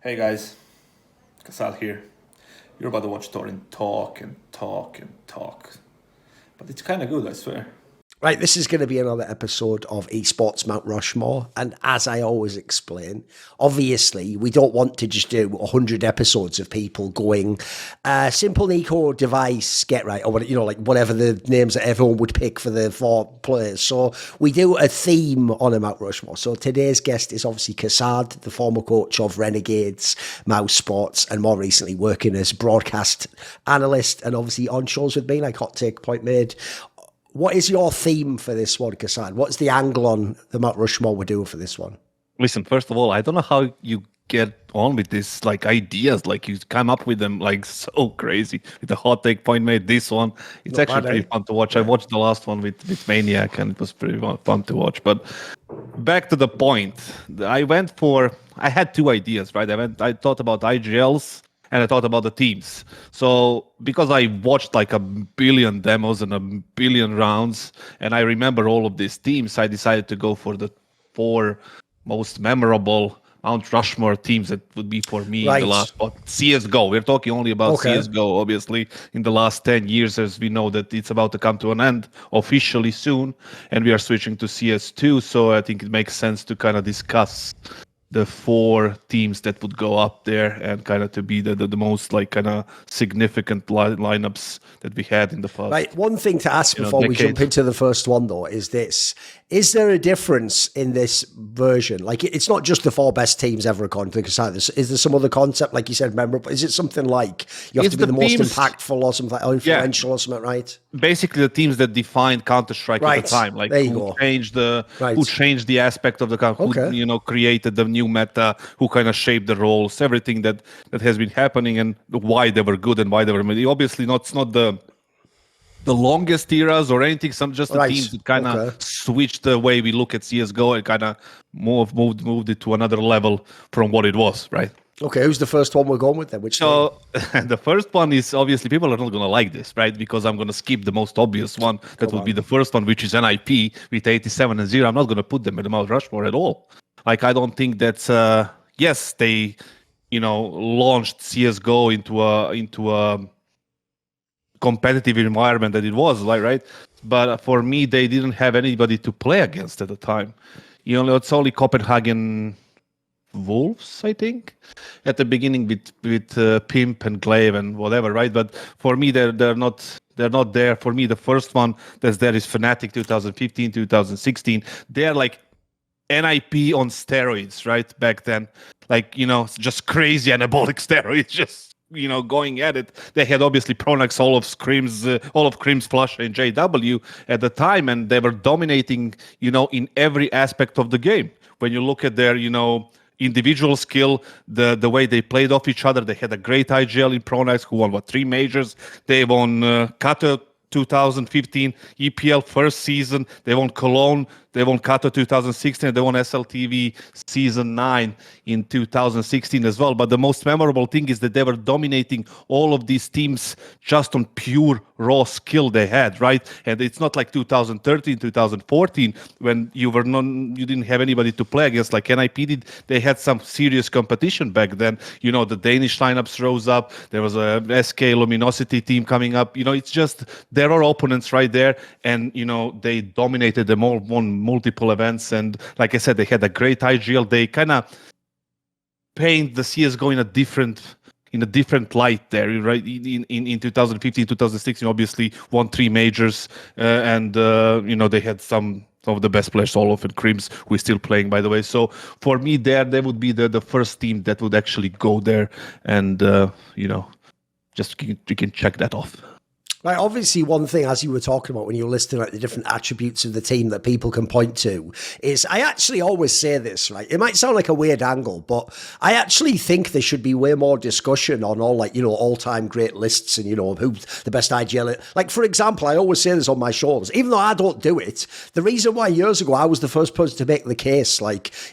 Hey guys, Kassad here. You're about to watch Thorin talk and talk and talk. But it's kind of good, I swear. Right, this is going to be another episode of Esports Mount Rushmore. And as I always explain, obviously, we don't want to just do 100 episodes of people going, simple Nico device, get right, or whatever the names that everyone would pick for the four players. So we do a theme on a Mount Rushmore. So today's guest is obviously Kassad, the former coach of Renegades, mousesports, and more recently working as broadcast analyst and obviously on shows with me, like Hot Take, Point Made. What is your theme for this one, Kassad? What's the angle on the Mount Rushmore we're doing for this one? Listen, first of all, I don't know how you get on with this, ideas. You come up with them, so crazy. With the Hot Take, Point Made, this one. It's actually pretty fun to watch. I watched the last one with Maniac, and it was pretty fun to watch. But back to the point. I had two ideas, right? I thought about IGLs, and I thought about the teams. So because I watched a billion demos and a billion rounds, and I remember all of these teams, I decided to go for the four most memorable Mount Rushmore teams that would be for me in the last spot. CSGO. We're talking only about CSGO, obviously, in the last 10 years, as we know that it's about to come to an end officially soon, and we are switching to CS2. So I think it makes sense to kind of discuss the four teams that would go up there and kind of to be the most significant lineups that we had in the past. Right. One thing to ask before we jump into the first one, though, is this. Is there a difference in this version? It's not just the four best teams ever gone to Kassad. Is there some other concept, like you said, memorable? Is it something like you have to be the most impactful or something, or influential or something, right? Basically, the teams that defined Counter-Strike at the time, who changed the aspect of the counter, who created the new meta, who kind of shaped the roles, everything that has been happening, and why they were good and why they were. Obviously, it's not the longest eras or anything. Some just the teams that kind of switched the way we look at CSGO and kind of moved it to another level from what it was, right? Okay, who's the first one we're going with then? The first one is obviously people are not going to like this, right? Because I'm going to skip the most obvious one. That will be the first one, which is NIP with 87 and 0. I'm not going to put them in the Mount Rushmore at all. I don't think that's yes, they launched CSGO into a competitive environment that it was, right? But for me, they didn't have anybody to play against at the time. It's only Copenhagen Wolves, I think, at the beginning with Pimp and Glaive and whatever, right? But for me, they're not there. For me, the first one that's there is FNATIC 2015, 2016. They're like NIP on steroids, right? Back then, just crazy anabolic steroids, just going at it. They had obviously Pronax, all of Crim's Flush and JW at the time, and they were dominating, in every aspect of the game. When you look at their, individual skill, the way they played off each other, they had a great IGL in Pronax, who won 3 majors. They won Kata 2015 EPL first season. They won Cologne. They won Kata 2016. They won SLTV Season 9 in 2016 as well. But the most memorable thing is that they were dominating all of these teams just on pure raw skill they had, right? And it's not like 2013, 2014 when you didn't have anybody to play against like NIP did. They had some serious competition back then. The Danish lineups rose up. There was a SK Luminosity team coming up. It's just there are opponents right there, and they dominated them all, won multiple events, and like I said, they had a great IGL. They kind of paint the CSGO in a different light there, right? In 2015, 2016, obviously won 3 majors, and they had some of the best players, all of it. Crims, who is still playing, by the way. So for me, they would be the first team that would actually go there, and just you can check that off. Right, obviously, one thing, as you were talking about when you were listing the different attributes of the team that people can point to, is I actually always say this, right? It might sound like a weird angle, but I actually think there should be way more discussion on all, all-time great lists and, who's the best IGL. Like, for example, I always say this on my shows, even though I don't do it, the reason why years ago I was the first person to make the case,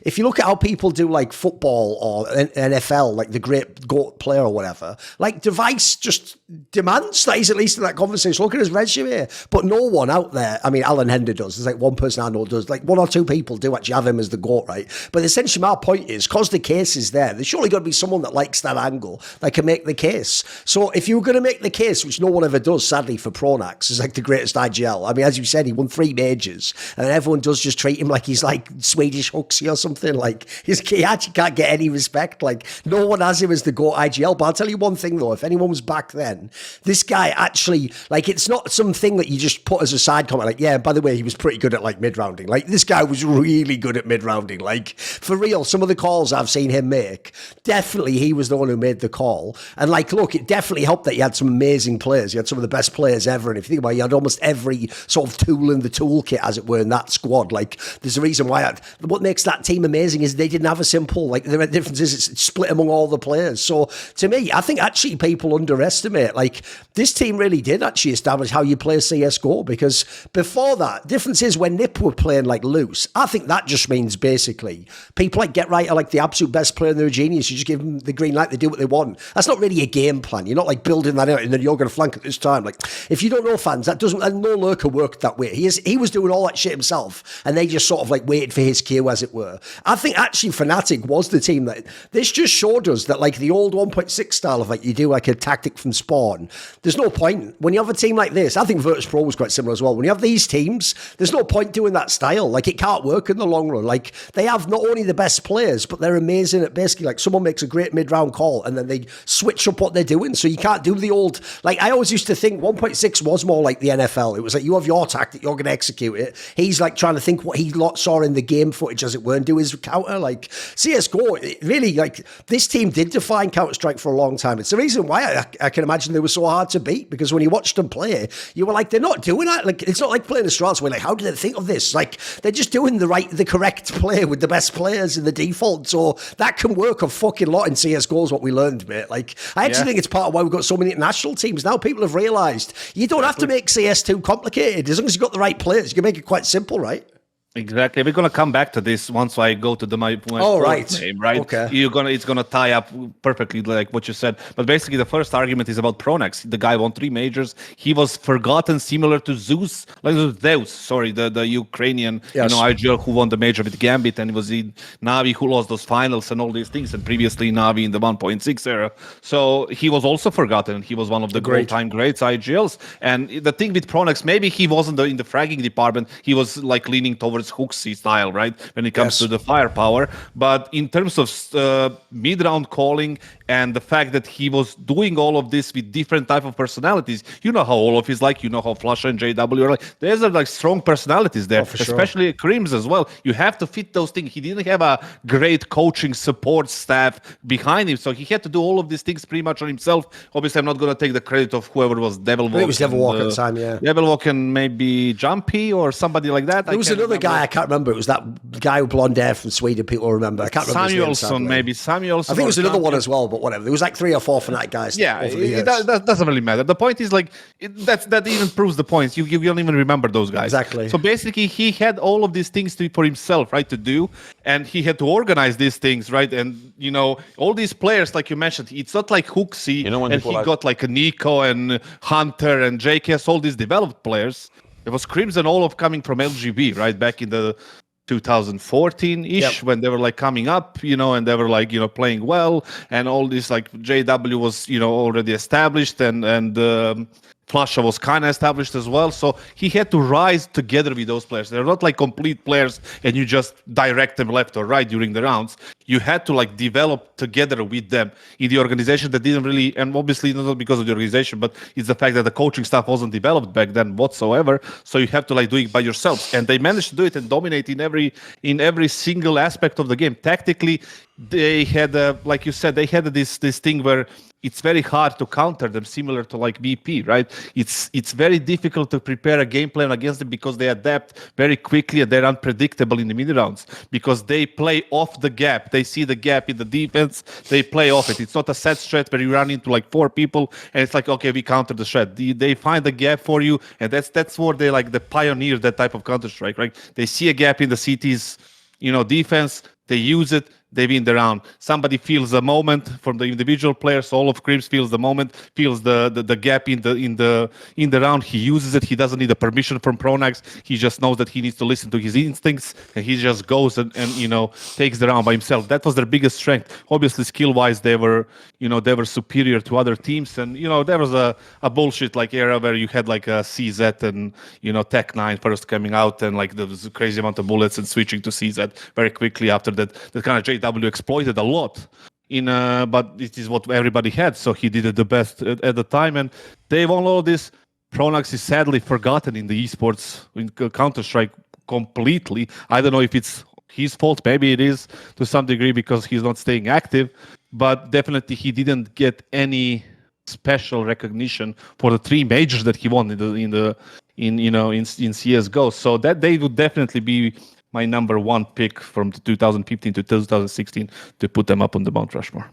if you look at how people do, football or NFL, the great GOAT player or whatever, Device just demands that he's at least in that conversation. Look at his resume. But no one out there, I mean, Alan Hender does. There's like one person I know does. Like 1 or 2 people do actually have him as the GOAT, right? But essentially my point is, because the case is there's surely got to be someone that likes that angle that can make the case. So if you were going to make the case, which no one ever does, sadly, for Pronax, is like the greatest IGL. I mean, as you said, he won 3 majors, and everyone does just treat him like he's like Swedish Huxley or something. Like, he actually can't get any respect. Like, no one has him as the GOAT IGL. But I'll tell you one thing, though. If anyone was back then, this guy actually, like, it's not something that you just put as a side comment. Like, yeah, by the way, he was pretty good at, like, mid-rounding. Like, this guy was really good at mid-rounding. Like, for real, some of the calls I've seen him make, definitely he was the one who made the call. And, like, look, it definitely helped that he had some amazing players. He had some of the best players ever. And if you think about it, he had almost every sort of tool in the toolkit, as it were, in that squad. Like, there's a reason why what makes that team amazing is they didn't have a simple, like, the difference is it's split among all the players. So to me, I think actually people underestimate, like, this team really did actually establish how you play CSGO, because before that, difference is when Nip were playing like loose, I think that just means basically people like Get Right are like the absolute best player in their genius. You just give them the green light, they do what they want. That's not really a game plan. You're not like building that out and then you're going to flank at this time. Like, if you don't know, fans, that doesn't, and no lurker worked that way. He was doing all that shit himself, and they just sort of like waited for his cue, as it were. I think actually FNATIC was the team that, this just showed us that like the old 1.6 style of like you do like a tactic from spawn, there's no point. When you have a team like this, I think Virtus Pro was quite similar as well. When you have these teams, there's no point doing that style. Like, it can't work in the long run. Like, they have not only the best players, but they're amazing at basically, like, someone makes a great mid-round call and then they switch up what they're doing. So you can't do the old, like, I always used to think 1.6 was more like the NFL. It was like, you have your tactic, you're going to execute it. He's like trying to think what he saw in the game footage, as it were, and do his counter. Like, CSGO, really, like, this team did define Counter-Strike for a long time. It's the reason why I can imagine they were so hard to beat, because when you watched them play, you were like, they're not doing that. Like, it's not like playing Astralis where, like, how did they think of this? Like, they're just doing the correct play with the best players in the default. So that can work a fucking lot in CSGO is what we learned, mate. Like, I actually think it's part of why we've got so many international teams. Now people have realised you don't have to make CS too complicated. As long as you've got the right players, you can make it quite simple, right? Exactly. We're gonna come back to this once I go to my name, right? Okay. It's gonna tie up perfectly like what you said. But basically, the first argument is about Pronax. The guy won 3 majors. He was forgotten, similar to Zeus, the Ukrainian, IGL who won the major with Gambit, and it was in Navi who lost those finals and all these things, and previously Navi in the 1.6 era. So he was also forgotten. He was one of the all-time greats IGLs. And the thing with Pronax, maybe he wasn't in the fragging department. He was like leaning towards Huxley style, right, when it comes to the firepower. But in terms of mid-round calling and the fact that he was doing all of this with different type of personalities, you know how Olof is like, you know how Flusha and JW are like. There's like strong personalities there, especially Krims as well. You have to fit those things. He didn't have a great coaching support staff behind him, so he had to do all of these things pretty much on himself. Obviously, I'm not going to take the credit of whoever was Devilwalk. It was Devilwalk at the time, yeah. Devilwalk and maybe Jumpy or somebody like that. There was another guy, I can't remember. It was that guy with blonde hair from Sweden, people remember. I can't remember his name, Samuelson. I think it was another one as well, but whatever. There was like 3 or 4 FNATIC guys. Yeah, that doesn't really matter. The point is, like, that even proves the point. You don't even remember those guys. Exactly. So basically, he had all of these things for himself, right, to do, and he had to organize these things, right? And, you know, all these players, like you mentioned, it's not like Huxley, and he got like a Nico and Hunter and JKS, all these developed players. There was Crimson Olof coming from LGB, right, back in the 2014-ish, when they were like coming up, you know, and they were like, you know, playing well, and all this, like, JW was, you know, already established, and Flusha was kind of established as well. So he had to rise together with those players. They're not like complete players and you just direct them left or right during the rounds. You had to like develop together with them in the organization that didn't really, and obviously not because of the organization, but it's the fact that the coaching staff wasn't developed back then whatsoever. So you have to like do it by yourself. And they managed to do it and dominate in every single aspect of the game. Tactically, they had, like you said, they had this thing where it's very hard to counter them, similar to like BP, right? It's very difficult to prepare a game plan against them because they adapt very quickly and they're unpredictable in the mid rounds because they play off the gap. They see the gap in the defense, they play off it. It's not a set strat where you run into like 4 people and it's like, okay, we counter the strat. They find the gap for you, and that's where they like the pioneer that type of Counter-Strike, right? They see a gap in the city's, you know, defense, they use it. they win the round. Somebody feels the moment from the individual players. All of Crims feels the moment, feels the gap in the round. He uses it. He doesn't need a permission from Pronax. He just knows that he needs to listen to his instincts, and he just goes and takes the round by himself. That was their biggest strength. Obviously, skill-wise, they were superior to other teams, and there was a bullshit like era where you had like a CZ and Tech9 first coming out, and like there was a crazy amount of bullets and switching to CZ very quickly after that. That kind of JW exploited a lot but it is what everybody had, so he did it the best at the time, and they won all this. Pronax is sadly forgotten in the esports in Counter-Strike completely. I don't know if it's his fault, maybe it is to some degree because he's not staying active, but definitely he didn't get any special recognition for the 3 majors that he won in CSGO. So that they would definitely be my number 1 pick from 2015 to 2016 to put them up on the Mount Rushmore.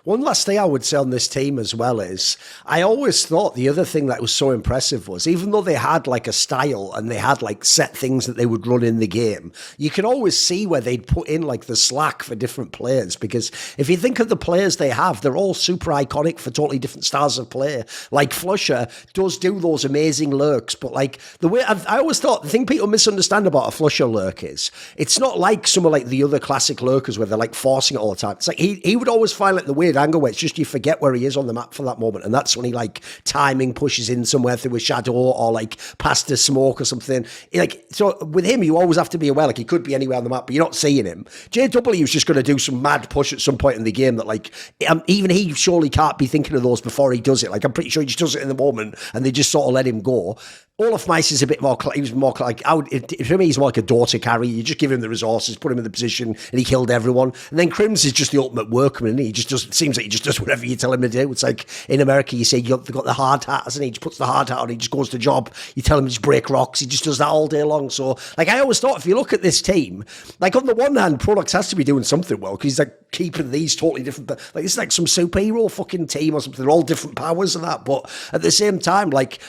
One last thing I would say on this team as well is I always thought the other thing that was so impressive was even though they had like a style and they had like set things that they would run in the game, you can always see where they'd put in like the slack for different players, because if you think of the players they have, they're all super iconic for totally different styles of play. Like Flusher does do those amazing lurks, but like the way I always thought, the thing people misunderstand about a Flusher lurk is it's not like some of like the other classic lurkers where they're like forcing it all the time. It's like he would always find like the weird angle where it's just you forget where he is on the map for that moment, and that's when he like timing pushes in somewhere through a shadow or like past a smoke or something. Like, so with him you always have to be aware, like he could be anywhere on the map but you're not seeing him. JW is just going to do some mad push at some point in the game that like even he surely can't be thinking of those before he does it. Like I'm pretty sure he just does it in the moment and they just sort of let him go. Olaf Mice is a bit more, he was more like, for me, he's more like a daughter carry. You just give him the resources, put him in the position, and he killed everyone. And then Crims is just the ultimate workman, and he just does, it seems like he just does whatever you tell him to do. It's like in America, you say you've got the hard hat, and he just puts the hard hat on, he just goes to job. You tell him to just break rocks, he just does that all day long. So, like, I always thought, if you look at this team, like, on the one hand, Pronax has to be doing something well, because he's like keeping these totally different, like, it's like some superhero fucking team or something. They're all different powers and that. But at the same time, like,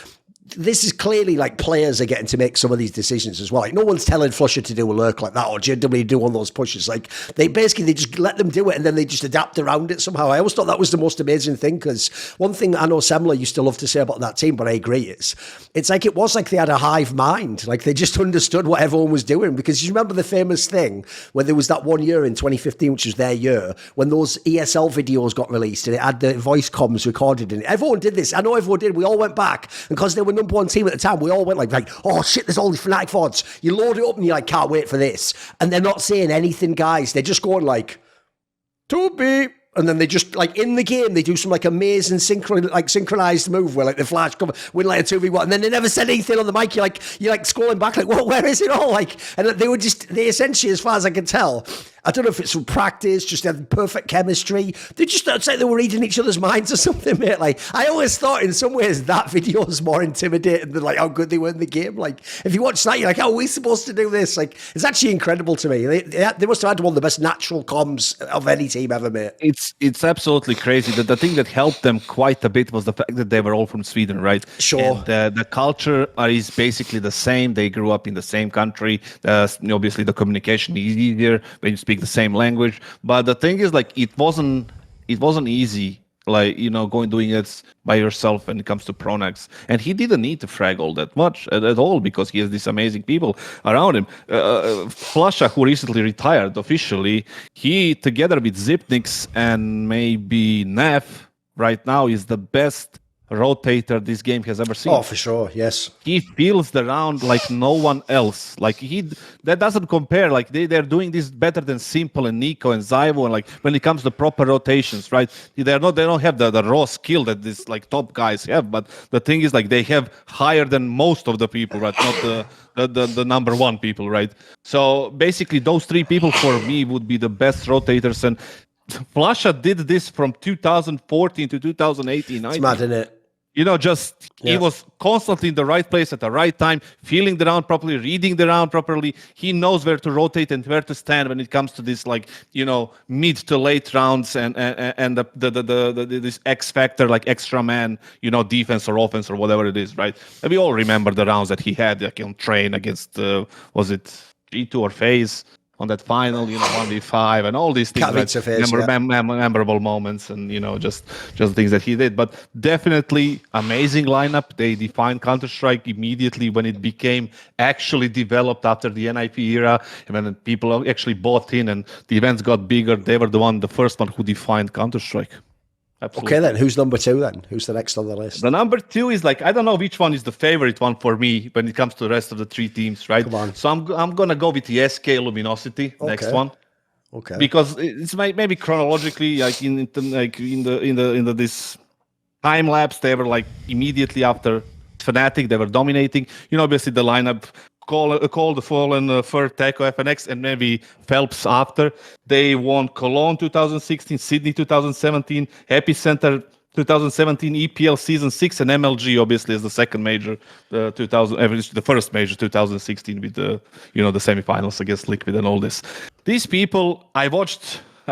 this is clearly like players are getting to make some of these decisions as well. Like no one's telling Flusher to do a lurk like that or JW do one of those pushes. Like they just let them do it and then they just adapt around it somehow. I always thought that was the most amazing thing, because one thing I know Semler used to love to say about that team, but I agree, it's like it was like they had a hive mind. Like they just understood what everyone was doing, because you remember the famous thing when there was that one year in 2015, which was their year, when those ESL videos got released and it had the voice comms recorded in it. Everyone did this. I know everyone did. We all went back, and because they were number 1 team at the time, we all went like, oh shit, there's all these FNATIC VODs. You load it up and you're like, can't wait for this. And they're not saying anything, guys. They're just going like, to be. And then they just, like, in the game, they do some, like, amazing synchronized move where, like, the flash come, win, like, a 2v1, and then they never said anything on the mic. You're scrolling back, like, well, where is it all? Like, and they essentially, as far as I can tell, I don't know if it's from practice, just had perfect chemistry. They just, it's like they were reading each other's minds or something, mate. Like, I always thought in some ways that video is more intimidating than, like, how good they were in the game. Like, if you watch that, you're like, how are we supposed to do this? Like, it's actually incredible to me. They must have had one of the best natural comms of any team ever, mate. It's absolutely crazy. The thing that helped them quite a bit was the fact that they were all from Sweden, right? Sure. And the culture is basically the same. They grew up in the same country. Obviously, the communication is easier when you speak the same language. But the thing is, like, it wasn't easy, like, doing it by yourself when it comes to Pronax. And he didn't need to frag all that much at all, because he has these amazing people around him. Flusha, who recently retired officially, he, together with Zipnix and maybe Neff, right now is the best rotator this game has ever seen. Oh, for sure, yes. He feels the round like no one else. Like that doesn't compare. Like they're doing this better than Simple and Nico and Zyvo. And like when it comes to proper rotations, right? They don't have the raw skill that these like top guys have. But the thing is, like, they have higher than most of the people, right? Not the number 1 people, right? So basically, those 3 people for me would be the best rotators. And Flusha did this from 2014 to 2018. It's mad, isn't it? He was constantly in the right place at the right time, feeling the round properly, reading the round properly. He knows where to rotate and where to stand when it comes to this, like, mid to late rounds and this X factor, like extra man, defense or offense or whatever it is, right? And we all remember the rounds that he had, like on train against was it G2 or FaZe? on that final, 1v5 and all these things, Can't meet your face, memorable moments, and just things that he did. But definitely amazing lineup. They defined Counter-Strike immediately when it became actually developed after the NIP era, and when people actually bought in and the events got bigger. They were the first one who defined Counter-Strike. Absolutely. Okay, then who's number 2 then? Who's the next on the list? The number 2 is I don't know which one is the favorite one for me when it comes to the rest of the 3 teams, right? Come on. So I'm gonna go with the SK Luminosity, next one. Okay. Because it's maybe chronologically, in this time lapse, they were immediately after FNATIC, they were dominating. Obviously the lineup. Call the Fallen, Fur, Teco, FNX, and maybe Phelps after. They won Cologne 2016, Sydney 2017, Epicenter 2017, EPL Season 6, and MLG obviously as the second major, the first major 2016 with the semifinals against Liquid and all this. These people, I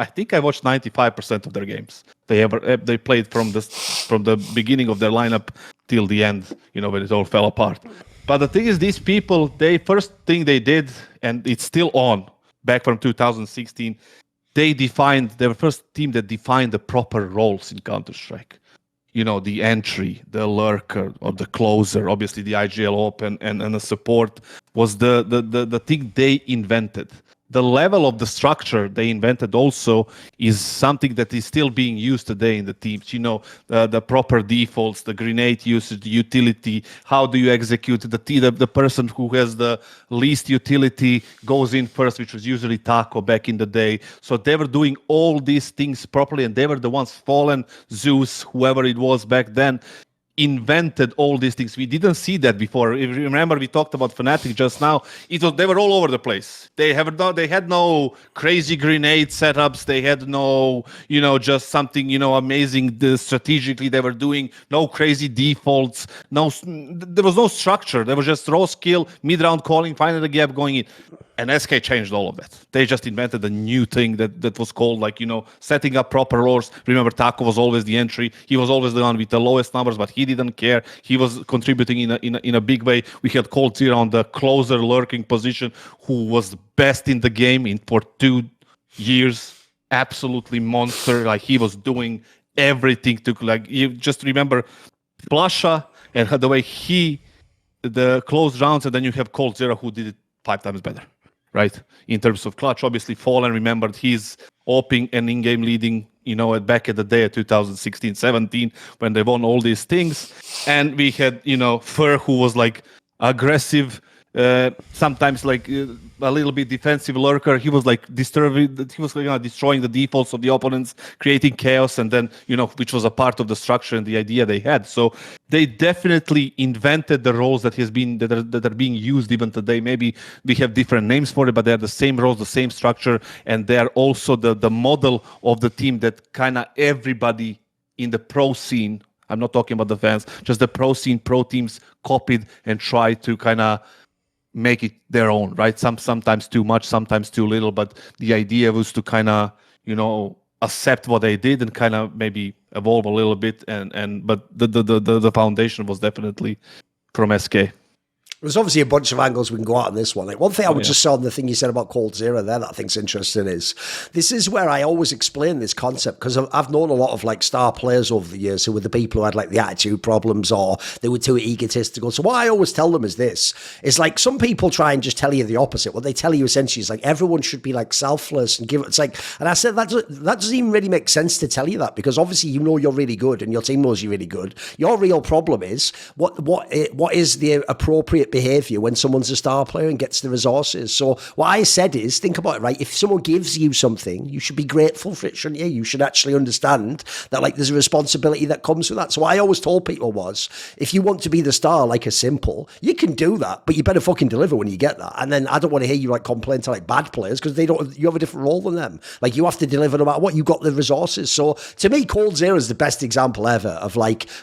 think I watched 95% of their games. They played from the beginning of their lineup till the end, when it all fell apart. But the thing is, these people, first thing they did, and it's still on, back from 2016, they were first team that defined the proper roles in Counter-Strike. The entry, the lurker, or the closer, obviously the IGL Open, and the support was the thing they invented. The level of the structure they invented also is something that is still being used today in the teams. The proper defaults, the grenade usage, the utility. How do you execute the person who has the least utility goes in first, which was usually Taco back in the day. So they were doing all these things properly, and they were the ones, Fallen, Zeus, whoever it was back then, invented all these things. We didn't see that before. If you remember, we talked about FNATIC just now. They were all over the place. They had no crazy grenade setups. They had no, just something, amazing strategically they were doing. No crazy defaults. There was no structure. There was just raw skill, mid-round calling, finding the gap, going in. And SK changed all of that. They just invented a new thing that was called setting up proper roles. Remember, Taco was always the entry. He was always the one with the lowest numbers, but he didn't care. He was contributing in a big way. We had Cold Zero on the closer lurking position, who was the best in the game for 2 years. Absolutely monster. He was doing everything you just remember Plasha and the way the close rounds, and then you have Cold Zero who did it 5 times better. Right, in terms of clutch, obviously Fallen remembered he's oping and in-game leading, back at the day at 2016-17 when they won all these things, and we had Fur, who was aggressive, sometimes a little bit defensive lurker. He was disturbing. He was destroying the defaults of the opponents, creating chaos, and then which was a part of the structure and the idea they had. So they definitely invented the roles that are being used even today. Maybe we have different names for it, but they're the same roles, the same structure, and they're also the model of the team that kind of everybody in the pro scene. I'm not talking about the fans, just the pro scene, pro teams copied and tried to kind of make it their own, right? Sometimes too much, sometimes too little, but the idea was to kind of, accept what they did and kind of maybe evolve a little bit, but the foundation was definitely from SK. There's obviously a bunch of angles we can go out on this one. One thing I would just say on the thing you said about Cold Zero there that I think's interesting is this is where I always explain this concept, because I've known a lot of star players over the years who were the people who had the attitude problems or they were too egotistical. So what I always tell them is this: it's some people try and just tell you the opposite. What they tell you essentially is everyone should be selfless and give it. It's and I said that doesn't even really make sense to tell you that, because obviously you're really good and your team knows you're really good. Your real problem is what is the appropriate behavior when someone's a star player and gets the resources. So what I said is, think about it, right? If someone gives you something, you should be grateful for it, shouldn't you? You should actually understand that there's a responsibility that comes with that. So what I always told people was, if you want to be the star a Simple, you can do that, but you better fucking deliver when you get that. And then I don't want to hear you complain to bad players, because you have a different role than them. You have to deliver no matter what. You got the resources. So to me, Cold Zero is the best example ever of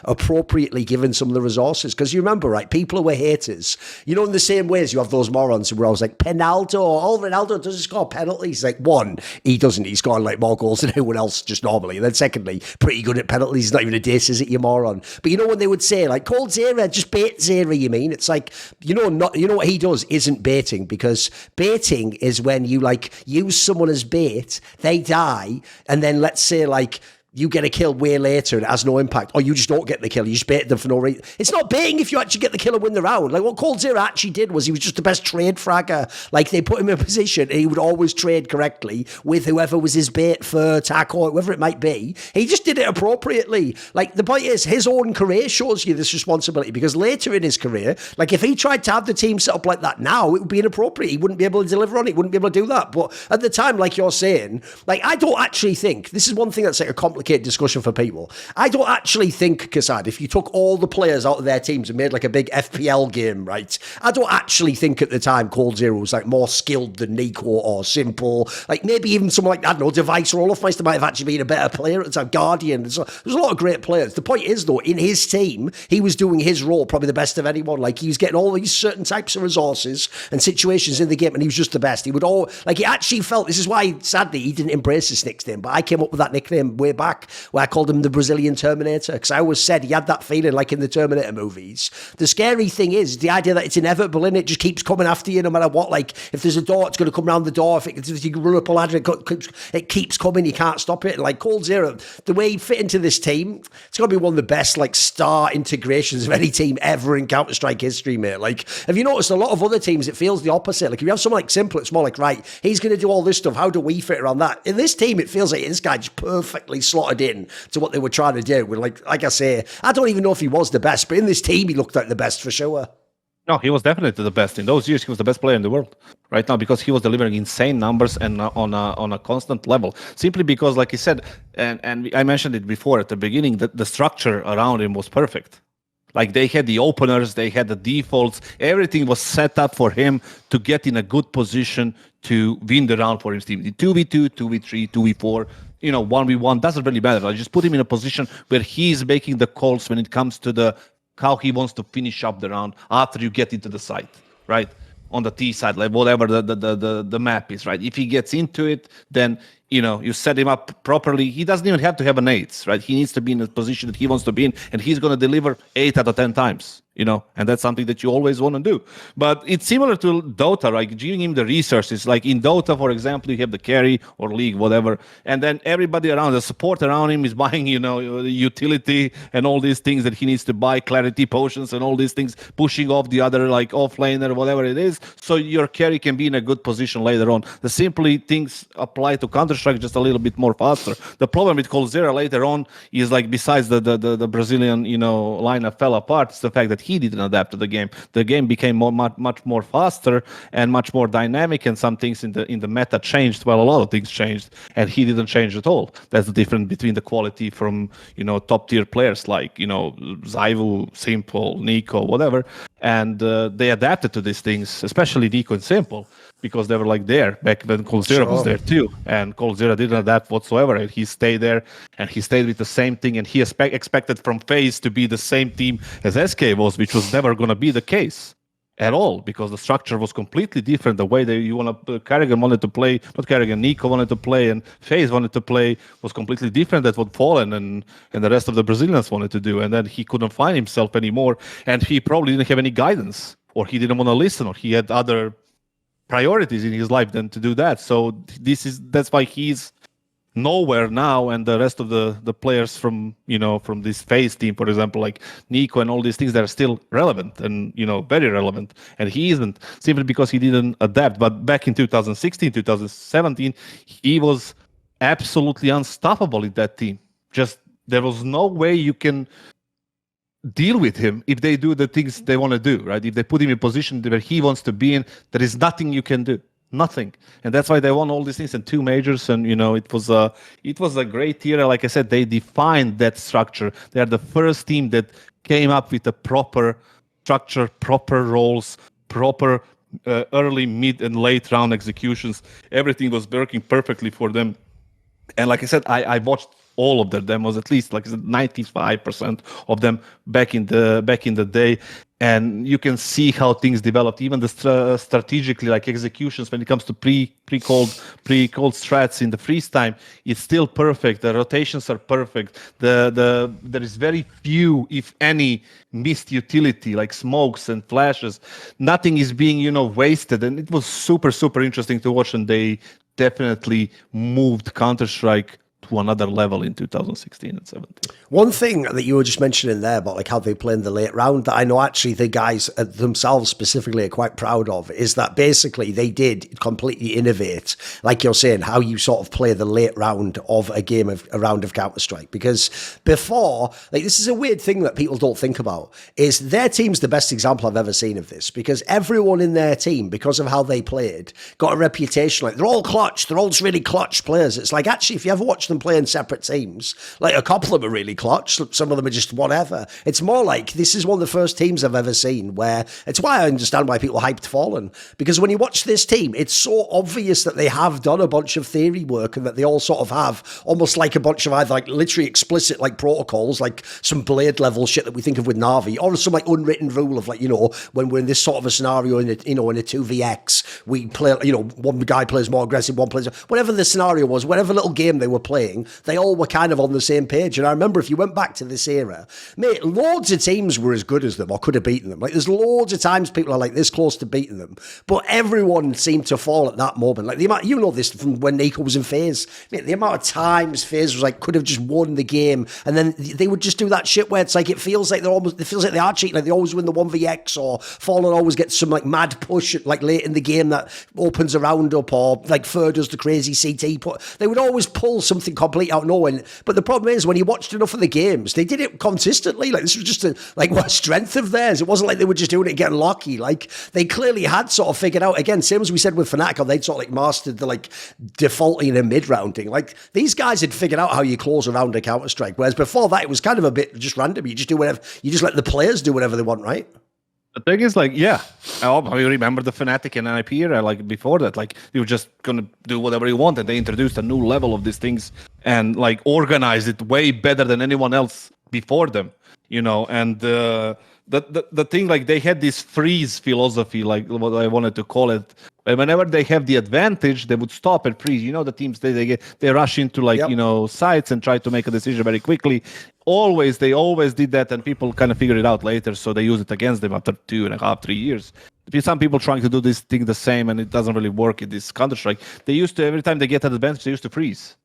appropriately giving some of the resources, because you remember, right, people who were haters You know, in the same ways you have those morons who were always like, Penalto, oh, Ronaldo doesn't score penalties. Like, one, he doesn't. He's scoring like more goals than anyone else just normally. And then secondly, pretty good at penalties. He's not even a diss, is it, you moron? But you know when they would say, like, call Zera, just bait Zera, you mean? It's like, you know what he does isn't baiting, because baiting is when you, like, use someone as bait, they die, and then let's say, like, you get a kill way later and it has no impact, or you just don't get the kill, you just bait them for no reason. It's not baiting if you actually get the kill and win the round. Like, what Cold Zero actually did was he was just the best trade fragger. Like, they put him in a position and he would always trade correctly with whoever was his bait for tackle, whoever it might be. He just did it appropriately. Like, the point is, his own career shows you this responsibility, because later in his career, like, if he tried to have the team set up like that now, it would be inappropriate. He wouldn't be able to deliver on it. He wouldn't be able to do that. But at the time, like you're saying, like, I don't actually think, this is one thing that's like a complicated discussion for people. I don't actually think, Kassad, if you took all the players out of their teams and made like a big FPL game, right? I don't actually think at the time Cold Zero was like more skilled than Nico or Simple. Like, maybe even someone like, I don't know, Device or Olafmeister might have actually been a better player at the time. Guardian. There's a lot of great players. The point is, though, in his team, he was doing his role probably the best of anyone. Like, he was getting all these certain types of resources and situations in the game, and he was just the best. He would all, like, he actually felt, this is why, sadly, he didn't embrace his nickname, but I came up with that nickname way back, where I called him the Brazilian Terminator, because I always said he had that feeling like in the Terminator movies. The scary thing is the idea that it's inevitable, and it just keeps coming after you no matter what. Like, if there's a door, it's going to come round the door. If you run up a ladder, it keeps coming. You can't stop it. Like, Cold Zero, the way he fit into this team, it's going to be one of the best, like, star integrations of any team ever in Counter-Strike history, mate. Like, have you noticed a lot of other teams, it feels the opposite? Like, if you have someone like Simple, it's more like, right, he's going to do all this stuff. How do we fit around that? In this team, it feels like this guy just perfectly slotted in to what they were trying to do. With, like I say, I don't even know if he was the best, but in this team, he looked like the best for sure. No, he was definitely the best. In those years, he was the best player in the world right now, because he was delivering insane numbers and on a constant level. Simply because, like he said, and I mentioned it before at the beginning, that the structure around him was perfect. Like, they had the openers, they had the defaults, everything was set up for him to get in a good position to win the round for his team. The 2v2, 2v3, 2v4, 1v1, doesn't really matter. I just put him in a position where he's making the calls when it comes to how he wants to finish up the round after you get into the site, right? On the T side, like whatever the map is, right? If he gets into it, then you set him up properly. He doesn't even have to have an 8, right? He needs to be in a position that he wants to be in, and he's going to deliver 8 out of 10 times, and that's something that you always want to do. But it's similar to Dota, right? Giving him the resources. Like in Dota, for example, you have the carry or league, whatever, and then everybody around, the support around him is buying, utility and all these things that he needs to buy, clarity potions and all these things, pushing off the other, like, offlaner, whatever it is, so your carry can be in a good position later on. The simply things apply to Counter-Strike just a little bit more faster. The problem with Coldzera later on is, like, besides the Brazilian, lineup fell apart, it's the fact that he didn't adapt to the game. The game became much more faster and much more dynamic, and some things in the meta changed. Well, a lot of things changed, and he didn't change at all. That's the difference between the quality from top tier players like Zaivu, Simple, Nico, whatever, and they adapted to these things, especially Nico and Simple, because they were like there back when Coldzera was there too, and Coldzera didn't adapt whatsoever, and he stayed there, and he stayed with the same thing, and he expected from FaZe to be the same team as SK was, which was never going to be the case at all, because the structure was completely different. The way that Carrigan wanted to play, not Carrigan, Nico wanted to play, and FaZe wanted to play was completely different than what Fallen and the rest of the Brazilians wanted to do, and then he couldn't find himself anymore, and he probably didn't have any guidance, or he didn't want to listen, or he had other priorities in his life than to do that. So that's why he's nowhere now, and the rest of the players from this FaZe team, for example, like Nico and all these things, that are still relevant and very relevant, and he isn't, simply because he didn't adapt. But back in 2016, 2017, he was absolutely unstoppable in that team. Just there was no way you can deal with him if they do the things they want to do, right? If they put him in a position where he wants to be in, there is nothing you can do. Nothing. And that's why they won all these things in 2 majors, and it was a great year. Like I said, they defined that structure. They are the first team that came up with a proper structure, proper roles, proper early, mid, and late round executions. Everything was working perfectly for them. And like I said, I watched all of their demos, at least like 95% of them back in the day. and you can see how things developed, even the strategically, like executions when it comes to pre-called strats in the freeze time. It's still perfect. The rotations are perfect. There is very few, if any, missed utility like smokes and flashes. Nothing is being wasted, and it was super interesting to watch. And they definitely moved Counter-Strike to another level in 2016 and 17. One thing that you were just mentioning there about like how they play in the late round that I know actually the guys themselves specifically are quite proud of is that basically they did completely innovate, like you're saying, how you sort of play the late round of a round of Counter-Strike. Because before, like this is a weird thing that people don't think about, is their team's the best example I've ever seen of this, because everyone in their team, because of how they played, got a reputation like they're all clutch, they're all just really clutch players. It's like actually if you ever watch them play in separate teams, like a couple of them are really clutch, some of them are just whatever. It's more like this is one of the first teams I've ever seen where it's why I understand why people hyped Fallen, because when you watch this team, it's so obvious that they have done a bunch of theory work and that they all sort of have almost like a bunch of either like literally explicit like protocols, like some Blade level shit that we think of with Na'Vi, or some like unwritten rule of like, when we're in this sort of a scenario in a 2vx, we play, one guy plays more aggressive, one plays, whatever the scenario was, whatever little game they were playing, they all were kind of on the same page. And I remember if you went back to this era, mate, loads of teams were as good as them or could have beaten them. Like there's loads of times people are like this close to beating them, but everyone seemed to fall at that moment. Like the amount, this from when Nico was in FaZe, mate, the amount of times FaZe was like could have just won the game, and then they would just do that shit where it's like it feels like they are cheating, like they always win the 1vx, or Fallen always gets some like mad push like late in the game that opens a round up, or like Fur does the crazy CT put. They would always pull something complete out of nowhere. But the problem is when you watched enough of the games, they did it consistently. Like this was just a strength of theirs. It wasn't like they were just doing it getting lucky. Like they clearly had sort of figured out, again, same as we said with FNATIC, they'd sort of like mastered the like defaulting and mid-rounding. Like these guys had figured out how you close a round of Counter-Strike, whereas before that it was kind of a bit just random. You just do whatever, you just let the players do whatever they want, right? The thing is, like, yeah, I remember the FNATIC and NIP era, like, before that, like, you were just gonna do whatever you want, and they introduced a new level of these things and, like, organized it way better than anyone else before them, and the thing, like, they had this freeze philosophy, like, what I wanted to call it. And whenever they have the advantage, they would stop and freeze. The teams, they rush into, like, sites and try to make a decision very quickly. They always did that, and people kind of figured it out later, so they use it against them after 2.5, 3 years. Some people trying to do this thing the same, and it doesn't really work in this Counter-Strike. They used to, every time they get an advantage, they used to freeze.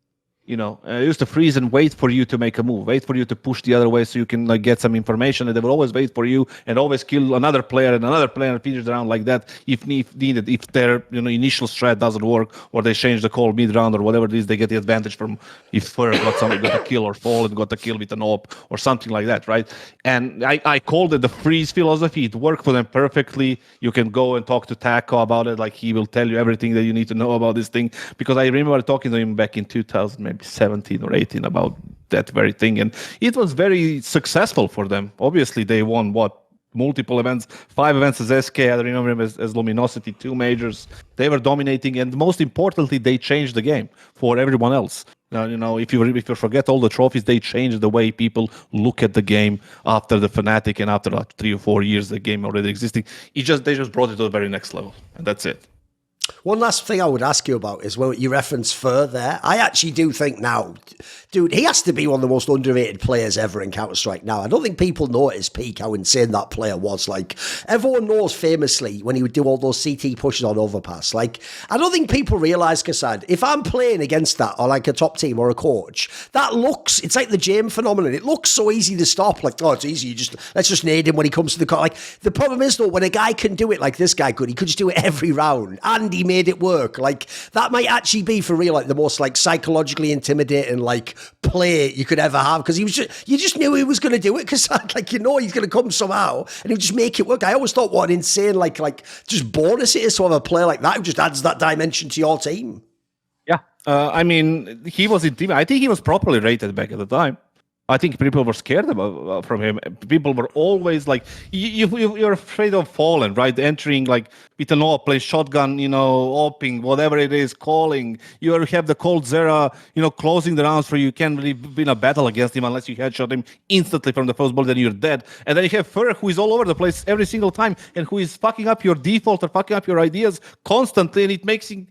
Used to freeze and wait for you to make a move, wait for you to push the other way so you can like get some information, and they will always wait for you and always kill another player and finish around like that if needed. If their initial strat doesn't work, or they change the call mid-round or whatever it is, they get the advantage from if Fur got a kill, or Fallen got a kill with an AWP or something like that, right? And I called it the freeze philosophy. It worked for them perfectly. You can go and talk to Taco about it, like he will tell you everything that you need to know about this thing, because I remember talking to him back in 2000, maybe 17 or 18 about that very thing, and it was very successful for them. Obviously they won multiple events, 5 events as SK, I remember him as Luminosity, 2 majors. They were dominating, and most importantly they changed the game for everyone else. If you forget all the trophies, they changed the way people look at the game after the FNATIC, and after like 3 or 4 years the game already existing. They just brought it to the very next level, and that's it. One last thing I would ask you about is, well, you reference Fur there. I actually do think now, dude, he has to be one of the most underrated players ever in Counter-Strike now. I don't think people know at his peak how insane that player was. Like, everyone knows famously when he would do all those CT pushes on overpass. Like, I don't think people realise, Kassad, if I'm playing against that, or like a top team or a coach, it's like the James phenomenon. It looks so easy to stop. Like, oh, it's easy. Let's just nade him when he comes to the court. Like, the problem is, though, when a guy can do it like this guy could, he could just do it every round. And he made it work. Like, that might actually be, for real, like the most like psychologically intimidating like play you could ever have, because you just knew he was going to do it, because like he's going to come somehow and he'll just make it work. I always thought what an insane like just bonus it is to have a player like that who just adds that dimension to your team. Yeah, I mean, he was in team. I think he was properly rated back at the time. I think people were scared from him. People were always like, you're afraid of falling, right? Entering like with an AWP, play shotgun, opening, whatever it is, calling. You have the cold Zera, closing the rounds for you. You can't really win a battle against him unless you headshot him instantly from the first ball, then you're dead. And then you have Fur, who is all over the place every single time, and who is fucking up your default or fucking up your ideas constantly, and it makes it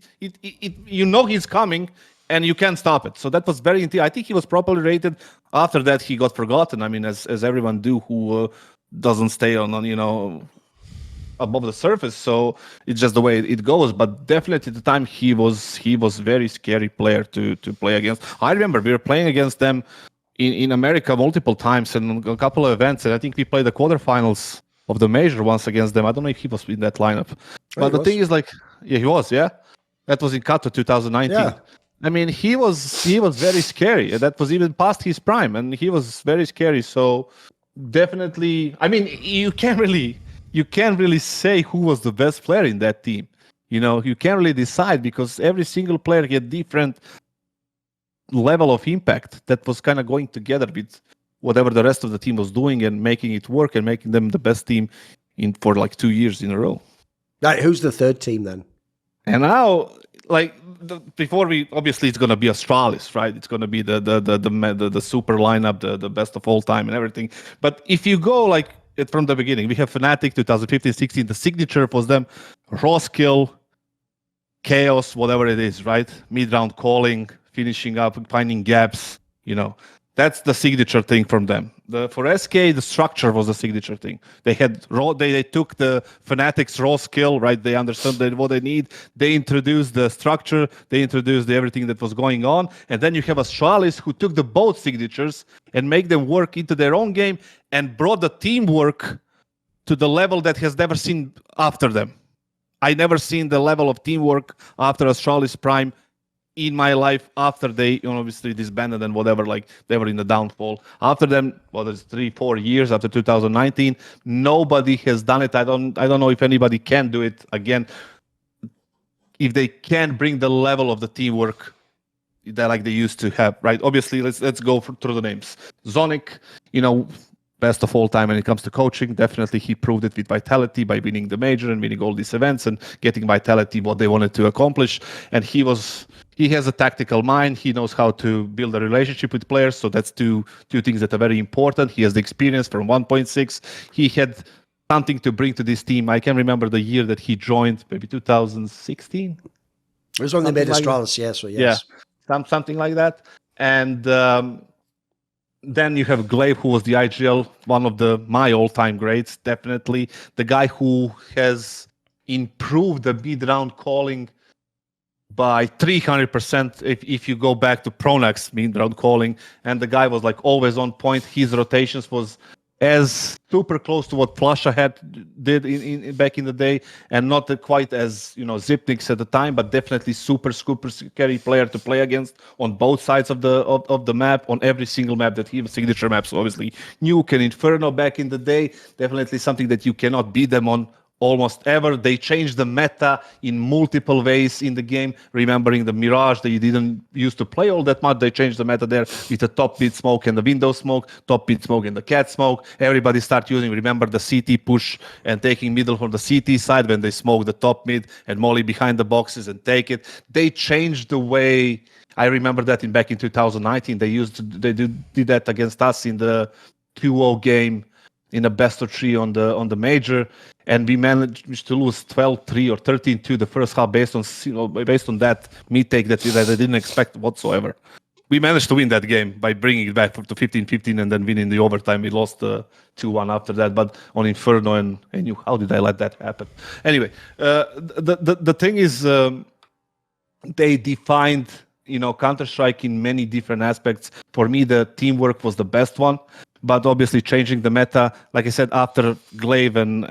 he's coming, and you can't stop it. So that was very I think he was properly rated. After that, he got forgotten. I mean, as everyone do who doesn't stay on above the surface. So it's just the way it goes. But definitely at the time, he was very scary player to play against. I remember we were playing against them in America multiple times and a couple of events. And I think we played the quarterfinals of the major once against them. I don't know if he was in that lineup. But the thing is, like, yeah, he was, yeah. That was in Qatar 2019. Yeah. I mean, he was very scary. That was even past his prime, and he was very scary. So definitely, I mean, you can't really say who was the best player in that team. You can't really decide because every single player had different level of impact that was kind of going together with whatever the rest of the team was doing and making it work and making them the best team for like 2 years in a row. Right, who's the third team then? And now, like, before obviously it's going to be Astralis, right? It's going to be the super lineup, the best of all time and everything. But if you go like it from the beginning, we have FNATIC 2015-16. The signature was them, raw skill, chaos, whatever it is, right? Mid-round calling, finishing up, finding gaps, That's the signature thing from them. For SK, the structure was the signature thing. They had they took the FNATIC's raw skill, right? They understood what they need. They introduced the structure. They introduced everything that was going on. And then you have Astralis who took the both signatures and make them work into their own game and brought the teamwork to the level that has never seen after them. I never seen the level of teamwork after Astralis Prime in my life after they obviously disbanded and whatever, like they were in the downfall. After them, it's 3-4 years after 2019, nobody has done it. I don't know if anybody can do it again. If they can bring the level of the teamwork that like they used to have, right? Obviously, let's go through the names. Zonic, best of all time when it comes to coaching. Definitely he proved it with Vitality by winning the major and winning all these events and getting Vitality what they wanted to accomplish. And he has a tactical mind. He knows how to build a relationship with players. So that's two things that are very important. He has the experience from 1.6. He had something to bring to this team. I can remember the year that he joined, maybe 2016. It was when they made Astralis, yes. Yeah, something like that. And then you have Glaive, who was the IGL, one of my all-time greats, definitely. The guy who has improved the mid-round calling by 300% if you go back to Pronax mid-round calling. And the guy was like always on point. His rotations was as super close to what Plasha did in back in the day, and not quite as Zipniks at the time, but definitely super scary player to play against on both sides of the map, on every single map that he was signature maps. So obviously Nuke and Inferno back in the day, definitely something that you cannot beat them on almost ever. They changed the meta in multiple ways in the game. Remembering the Mirage that you didn't used to play all that much, they changed the meta there with the top mid smoke and the window smoke, top mid smoke and the cat smoke. Everybody start using, remember, the CT push and taking middle from the CT side when they smoke the top mid and molly behind the boxes and take it. They changed the way. I remember that back in 2019. They did that against us in the 2-0 game in a best of 3 on the major, and we managed to lose 12-3 or 13-2 the first half based on that mid take that I didn't expect whatsoever. We managed to win that game by bringing it back to 15-15 and then winning the overtime. We lost 2-1 after that, but on Inferno and how did I let that happen? Anyway, the thing is, they defined Counter-Strike in many different aspects. For me, the teamwork was the best one. But obviously changing the meta, like I said, after Glaive and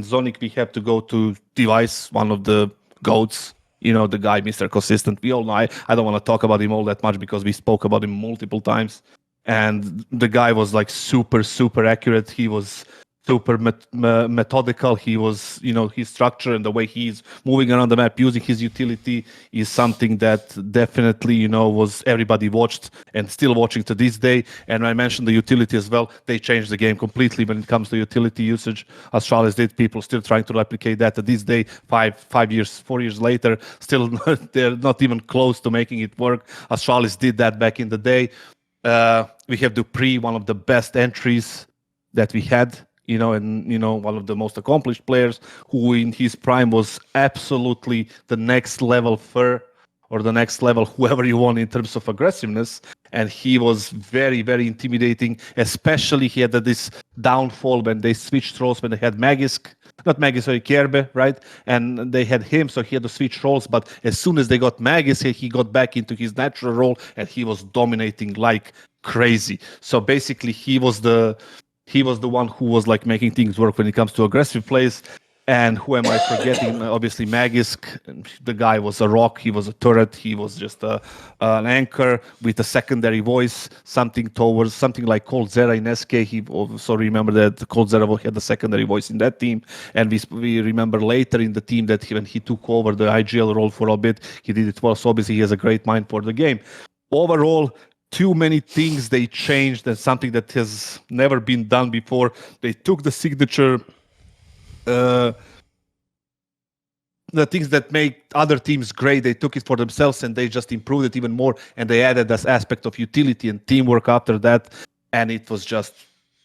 Zonic, we have to go to Device, one of the GOATs, the guy, Mr. Consistent. We all know, I don't want to talk about him all that much because we spoke about him multiple times. And the guy was like super, super accurate. He was super methodical. He was, his structure and the way he's moving around the map using his utility is something that definitely, was everybody watched and still watching to this day. And I mentioned the utility as well. They changed the game completely when it comes to utility usage. Astralis did. People still trying to replicate that to this day, 4 years later, still they're not even close to making it work. Astralis did that back in the day. We have Dupree, one of the best entries that we had, and one of the most accomplished players who in his prime was absolutely the next level or the next level, whoever you want in terms of aggressiveness. And he was very, very intimidating, especially he had this downfall when they switched roles, when they had Kerbe, right? And they had him, so he had to switch roles. But as soon as they got Magus, he got back into his natural role and he was dominating like crazy. So basically he was the one who was like making things work when it comes to aggressive plays. And who am I forgetting? Obviously, Magisk. The guy was a rock. He was a turret. He was just an anchor with a secondary voice, something like Cold Zera in SK. He also remember that Cold Zera had the secondary voice in that team. And we remember later in the team that when he took over the IGL role for a bit, he did it well. So obviously, he has a great mind for the game. Overall, too many things they changed, and something that has never been done before. They took the signature, the things that make other teams great, they took it for themselves and they just improved it even more. And they added this aspect of utility and teamwork after that. And it was just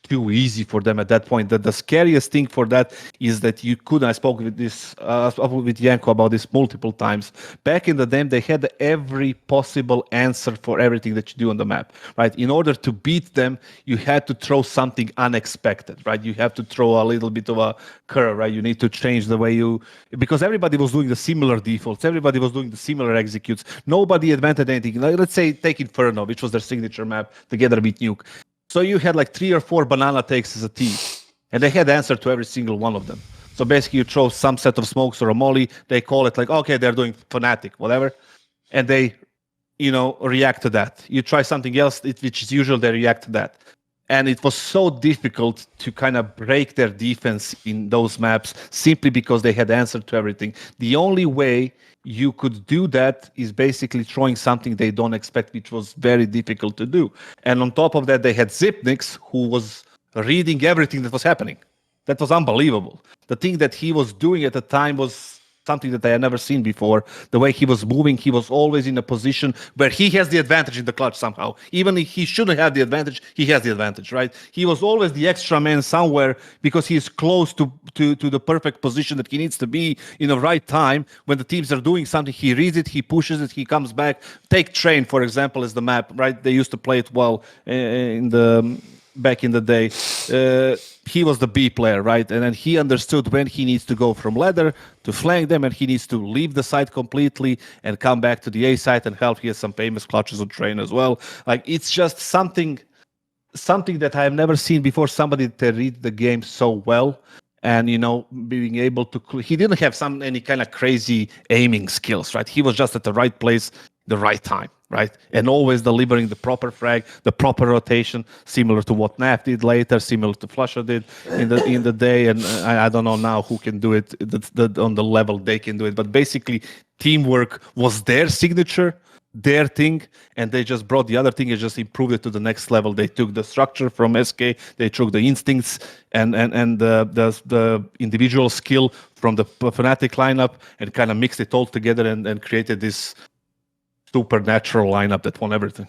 too easy for them at that point. That the scariest thing for that is that you couldn't. I spoke with Janko about this multiple times. Back in the day, they had every possible answer for everything that you do on the map, right? In order to beat them, you had to throw something unexpected, right? You have to throw a little bit of a curve, right? You need to change the way because everybody was doing the similar defaults, everybody was doing the similar executes. Nobody invented anything. Like, let's say take Inferno, which was their signature map together with Nuke. So you had like 3 or 4 banana takes as a team, and they had answer to every single one of them. So basically, you throw some set of smokes or a molly. They call it like, okay, they're doing FNATIC, whatever, and they, react to that. You try something else, which is usual, they react to that. And it was so difficult to kind of break their defense in those maps simply because they had answer to everything. The only way you could do that is basically throwing something they don't expect, which was very difficult to do. And on top of that, they had Zipnix, who was reading everything that was happening. That was unbelievable. The thing that he was doing at the time was something that I had never seen before. The way he was moving, he was always in a position where he has the advantage in the clutch somehow. Even if he shouldn't have the advantage, he has the advantage, right? He was always the extra man somewhere because he is close to the perfect position that he needs to be in the right time. When the teams are doing something, he reads it, he pushes it, he comes back. Take Train, for example, as the map, right? They used to play it well back in the day. He was the B player, right? And then he understood when he needs to go from ladder to flank them, and he needs to leave the site completely and come back to the A site and help. He has some famous clutches on Train as well. Like, it's just something that I have never seen before. Somebody that read the game so well, and being able to. He didn't have any kind of crazy aiming skills, right? He was just at the right place, the right time, right? And always delivering the proper frag, the proper rotation, similar to what Naf did later, similar to Flusher did in the day. And I don't know now who can do it on the level they can do it. But basically, teamwork was their signature, their thing, and they just brought the other thing and just improved it to the next level. They took the structure from SK, they took the instincts and the individual skill from the FNATIC lineup and kind of mixed it all together and created this supernatural lineup that won everything.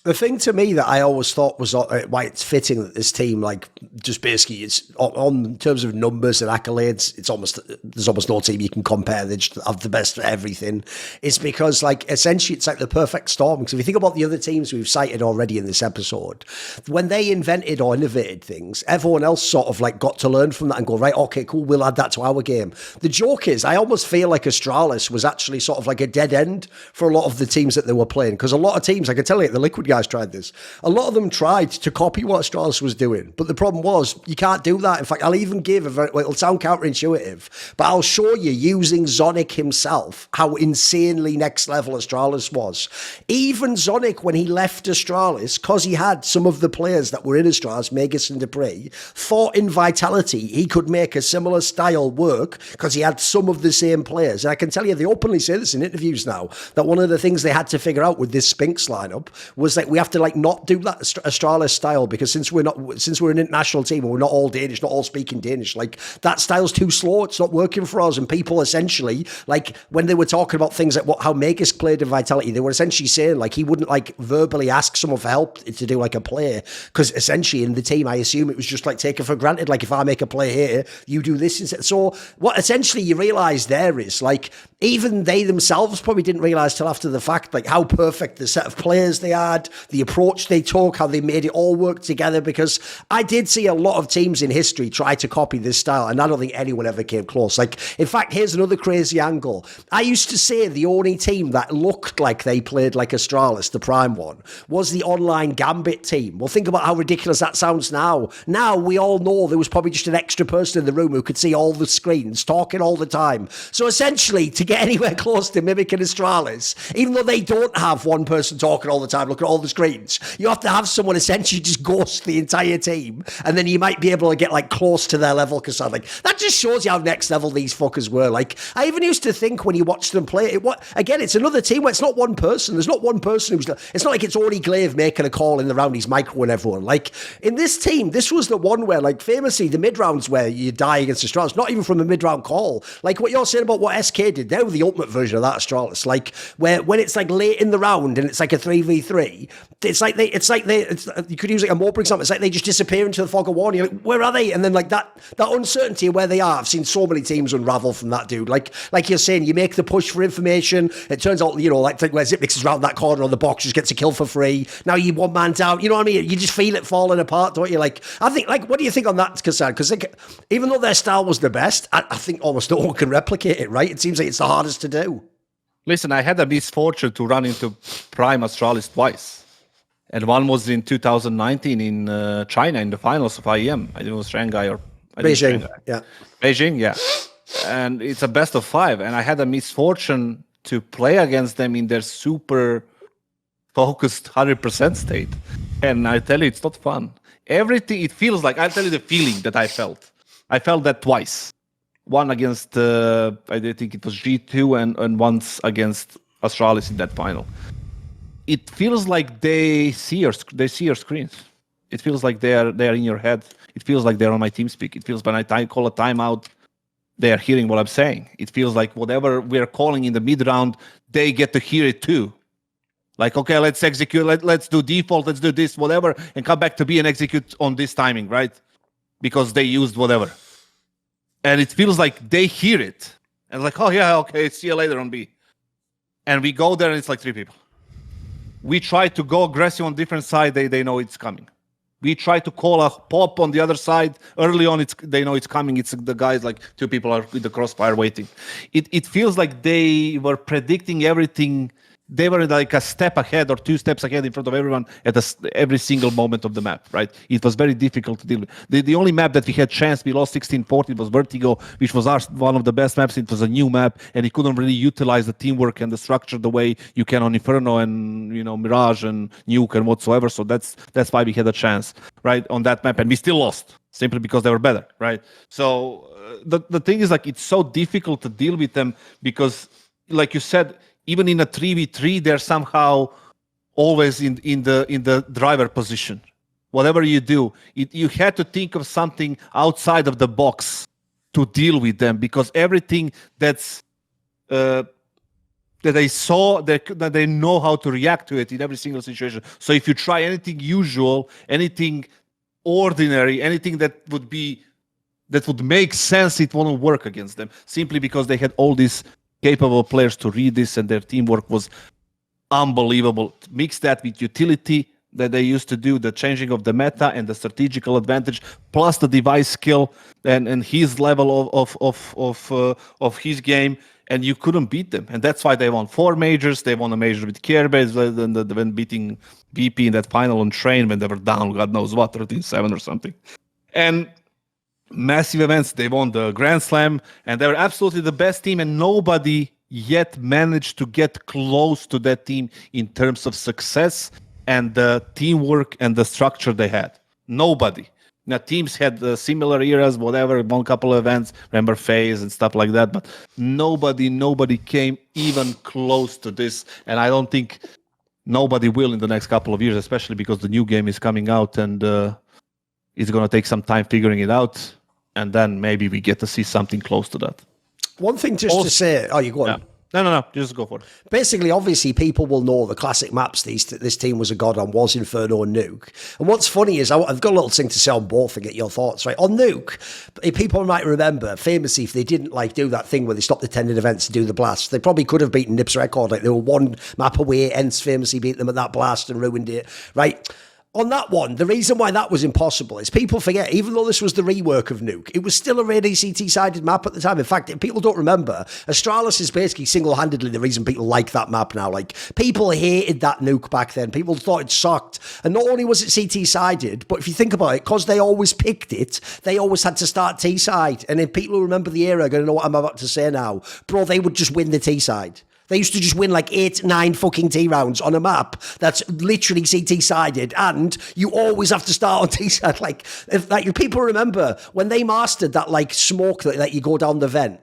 The thing to me that I always thought was why it's fitting that this team, like, just basically, it's on in terms of numbers and accolades, there's almost no team you can compare. They just have the best of everything. It's because, like, essentially, it's like the perfect storm. Because if you think about the other teams we've cited already in this episode, when they invented or innovated things, everyone else sort of like got to learn from that and go, right, okay, cool, we'll add that to our game. The joke is, I almost feel like Astralis was actually sort of like a dead end for a lot of the teams that they were playing. Because a lot of teams, I can tell you, the Liquid guys tried this. A lot of them tried to copy what Astralis was doing, but the problem was you can't do that. In fact, I'll even give it'll sound counterintuitive, but I'll show you using Zonic himself how insanely next level Astralis was. Even Zonic, when he left Astralis, because he had some of the players that were in Astralis, Magus and Dupree, thought in Vitality he could make a similar style work because he had some of the same players. And I can tell you, they openly say this in interviews now, that one of the things they had to figure out with this Spinks lineup was that we have to like not do that Astralis style, because since we're an international team and we're not all Danish, not all speaking Danish, like that style's too slow, it's not working for us. And people essentially, like when they were talking about things like how Magus played in Vitality, they were essentially saying like he wouldn't like verbally ask someone for help to do like a play, because essentially in the team I assume it was just like taken for granted, like if I make a play here you do this instead. So what essentially you realise there is like even they themselves probably didn't realise till after the fact like how perfect the set of players they had, the approach they took, how they made it all work together, because I did see a lot of teams in history try to copy this style and I don't think anyone ever came close. Like in fact, here's another crazy angle. I used to say the only team that looked like they played like Astralis, the prime one, was the online Gambit team. Well, think about how ridiculous that sounds now. Now we all know there was probably just an extra person in the room who could see all the screens, talking all the time. So essentially, to get anywhere close to mimicking Astralis, even though they don't have one person talking all the time, looking at all the screens, you have to have someone essentially just ghost the entire team, and then you might be able to get like close to their level. Because like that just shows you how next level these fuckers were. Like I even used to think when you watch them play, it's another team where it's not one person. There's not one person who's. It's not like it's Ori Glaive making a call in the round. He's microing everyone. Like in this team, this was the one where like famously the mid rounds where you die against Astralis, not even from a mid round call. Like what you're saying about what SK did, they were the ultimate version of that Astralis. Like where when it's like late in the round and it's like a 3v3, you could use like a more, for example, it's like they just disappear into the fog of war and you're like, where are they? And then like that uncertainty of where they are. I've seen so many teams unravel from that, dude. Like you're saying, you make the push for information. It turns out, you know, like where Zipnix is around that corner on the box, just gets a kill for free. Now you one man down. You know what I mean? You just feel it falling apart, don't you? Like, I think, like, what do you think on that, Kassad? Because like, even though their style was the best, I think almost no one can replicate it, right? It seems like it's the hardest to do. Listen, I had a misfortune to run into Prime Astralis twice. And one was in 2019 in China in the finals of IEM. I think it was Shanghai or Beijing. Shanghai. Yeah. Beijing, yeah. And it's a best of 5. And I had a misfortune to play against them in their super focused 100% state. And I tell you, it's not fun. Everything, it feels like, I'll tell you the feeling that I felt. I felt that twice. One against, I think it was G2 and once against Astralis in that final. It feels like they see your screens. It feels like they are in your head. It feels like they're on my TeamSpeak. It feels when I call a timeout, they are hearing what I'm saying. It feels like whatever we're calling in the mid round, they get to hear it too. Like, okay, let's execute, let's do default, let's do this, whatever, and come back to B and execute on this timing, right? Because they used whatever. And it feels like they hear it. And like, oh yeah, okay, see you later on B. And we go there and it's like 3 people. We try to go aggressive on different side, they know it's coming. We try to call a pop on the other side. Early on, they know it's coming. It's the guys, like 2 people are with the crossfire waiting. It feels like they were predicting everything. They were like a step ahead or 2 steps ahead in front of everyone at every single moment of the map, right? It was very difficult to deal with. The only map that we had chance, we lost 16-14, was Vertigo, which was one of the best maps. It was a new map, and it couldn't really utilize the teamwork and the structure the way you can on Inferno and, you know, Mirage and Nuke and whatsoever. So that's why we had a chance, right, on that map. And we still lost, simply because they were better, right? So the thing is, like, it's so difficult to deal with them because, like you said, even in a 3v3, they're somehow always in the driver position. Whatever you do, you had to think of something outside of the box to deal with them, because everything that they saw, that they know how to react to it in every single situation. So if you try anything usual, anything ordinary, anything that would make sense, it won't work against them, simply because they had all these capable players to read this, and their teamwork was unbelievable. Mix that with utility that they used to do, the changing of the meta and the strategical advantage, plus the device skill and his level of his game. and you couldn't beat them. And that's why they won 4 majors. They won a major with Kerbase, when beating BP in that final on Train when they were down, God knows what, 13-7 or something. And massive events. They won the Grand Slam, and they were absolutely the best team, and nobody yet managed to get close to that team in terms of success and the teamwork and the structure they had. Nobody. Now, teams had similar eras, whatever, won a couple of events, remember FaZe and stuff like that, but nobody came even close to this, and I don't think nobody will in the next couple of years, especially because the new game is coming out, and it's going to take some time figuring it out, and then maybe we get to see something close to that. One thing just to say... Oh, you go on. Yeah. No. Just go for it. Basically, obviously, people will know the classic maps this team was a god on was Inferno and Nuke. And what's funny is I've got a little thing to say on both and get your thoughts, right? On Nuke, people might remember, famously, if they didn't do that thing where they stopped attending events to do the blast, they probably could have beaten Nip's record. They were one map away, Ents famously beat them at that blast and ruined it, right? On that one, the reason why that was impossible is people forget, even though this was the rework of Nuke, it was still a really CT-sided map at the time. In fact, people don't remember, Astralis is basically single-handedly the reason people like that map now. People hated that Nuke back then. People thought it sucked. And not only was it CT-sided, but if you think about it, because they always picked it, they always had to start T-side. And if people who remember the era are going to know what I'm about to say now, bro, they would just win the T-side. They used to just win 8, 9 fucking T rounds on a map that's literally CT-sided, and you always have to start on T-side. If people remember when they mastered that smoke that you go down the vent.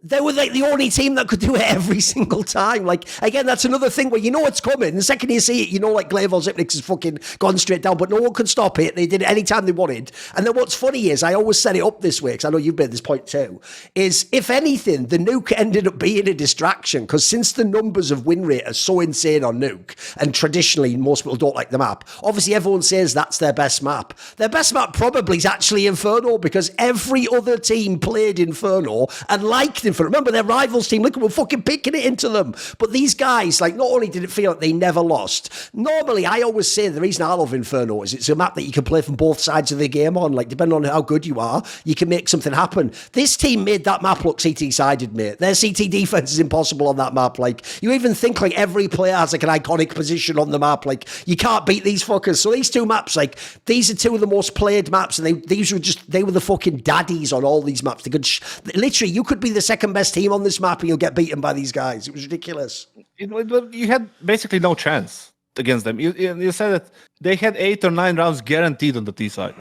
They were the only team that could do it every single time. Again, that's another thing where you know it's coming. The second you see it, you know Glaive Zipnix has fucking gone straight down, but no one could stop it. They did it anytime they wanted. And then what's funny is, I always set it up this way, because I know you've made this point too, is if anything, the Nuke ended up being a distraction, because since the numbers of win rate are so insane on Nuke, and traditionally most people don't like the map, obviously everyone says that's their best map. Their best map probably is actually Inferno, because every other team played Inferno and liked Inferno. Remember, their rivals team, look, we're fucking picking it into them. But these guys, not only did it feel like they never lost, normally I always say the reason I love Inferno is it's a map that you can play from both sides of the game on. Depending on how good you are, you can make something happen. This team made that map look CT-sided, mate. Their CT defense is impossible on that map. You even think every player has an iconic position on the map. You can't beat these fuckers. So these two maps, these are two of the most played maps, and they were the fucking daddies on all these maps. They could literally, you could be the second best team on this map and you'll get beaten by these guys. It was ridiculous. You had basically no chance against them. You said that they had 8 or 9 rounds guaranteed on the T side.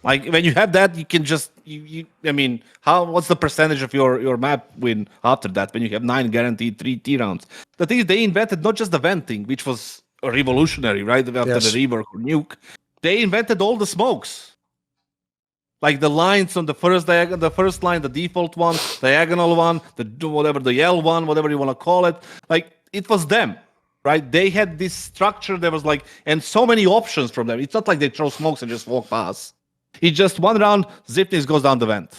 When you have that, you can just what's the percentage of your map win after that when you have 9 guaranteed 3 T rounds? The thing is, they invented not just the venting, which was revolutionary, right? After the rework or Nuke, they invented all the smokes. The lines on the first line, the default one, diagonal one, the L one, whatever you want to call it. It was them, right? They had this structure. There was and so many options from them. It's not like they throw smokes and just walk past. It's just one round, Zipnix goes down the vent.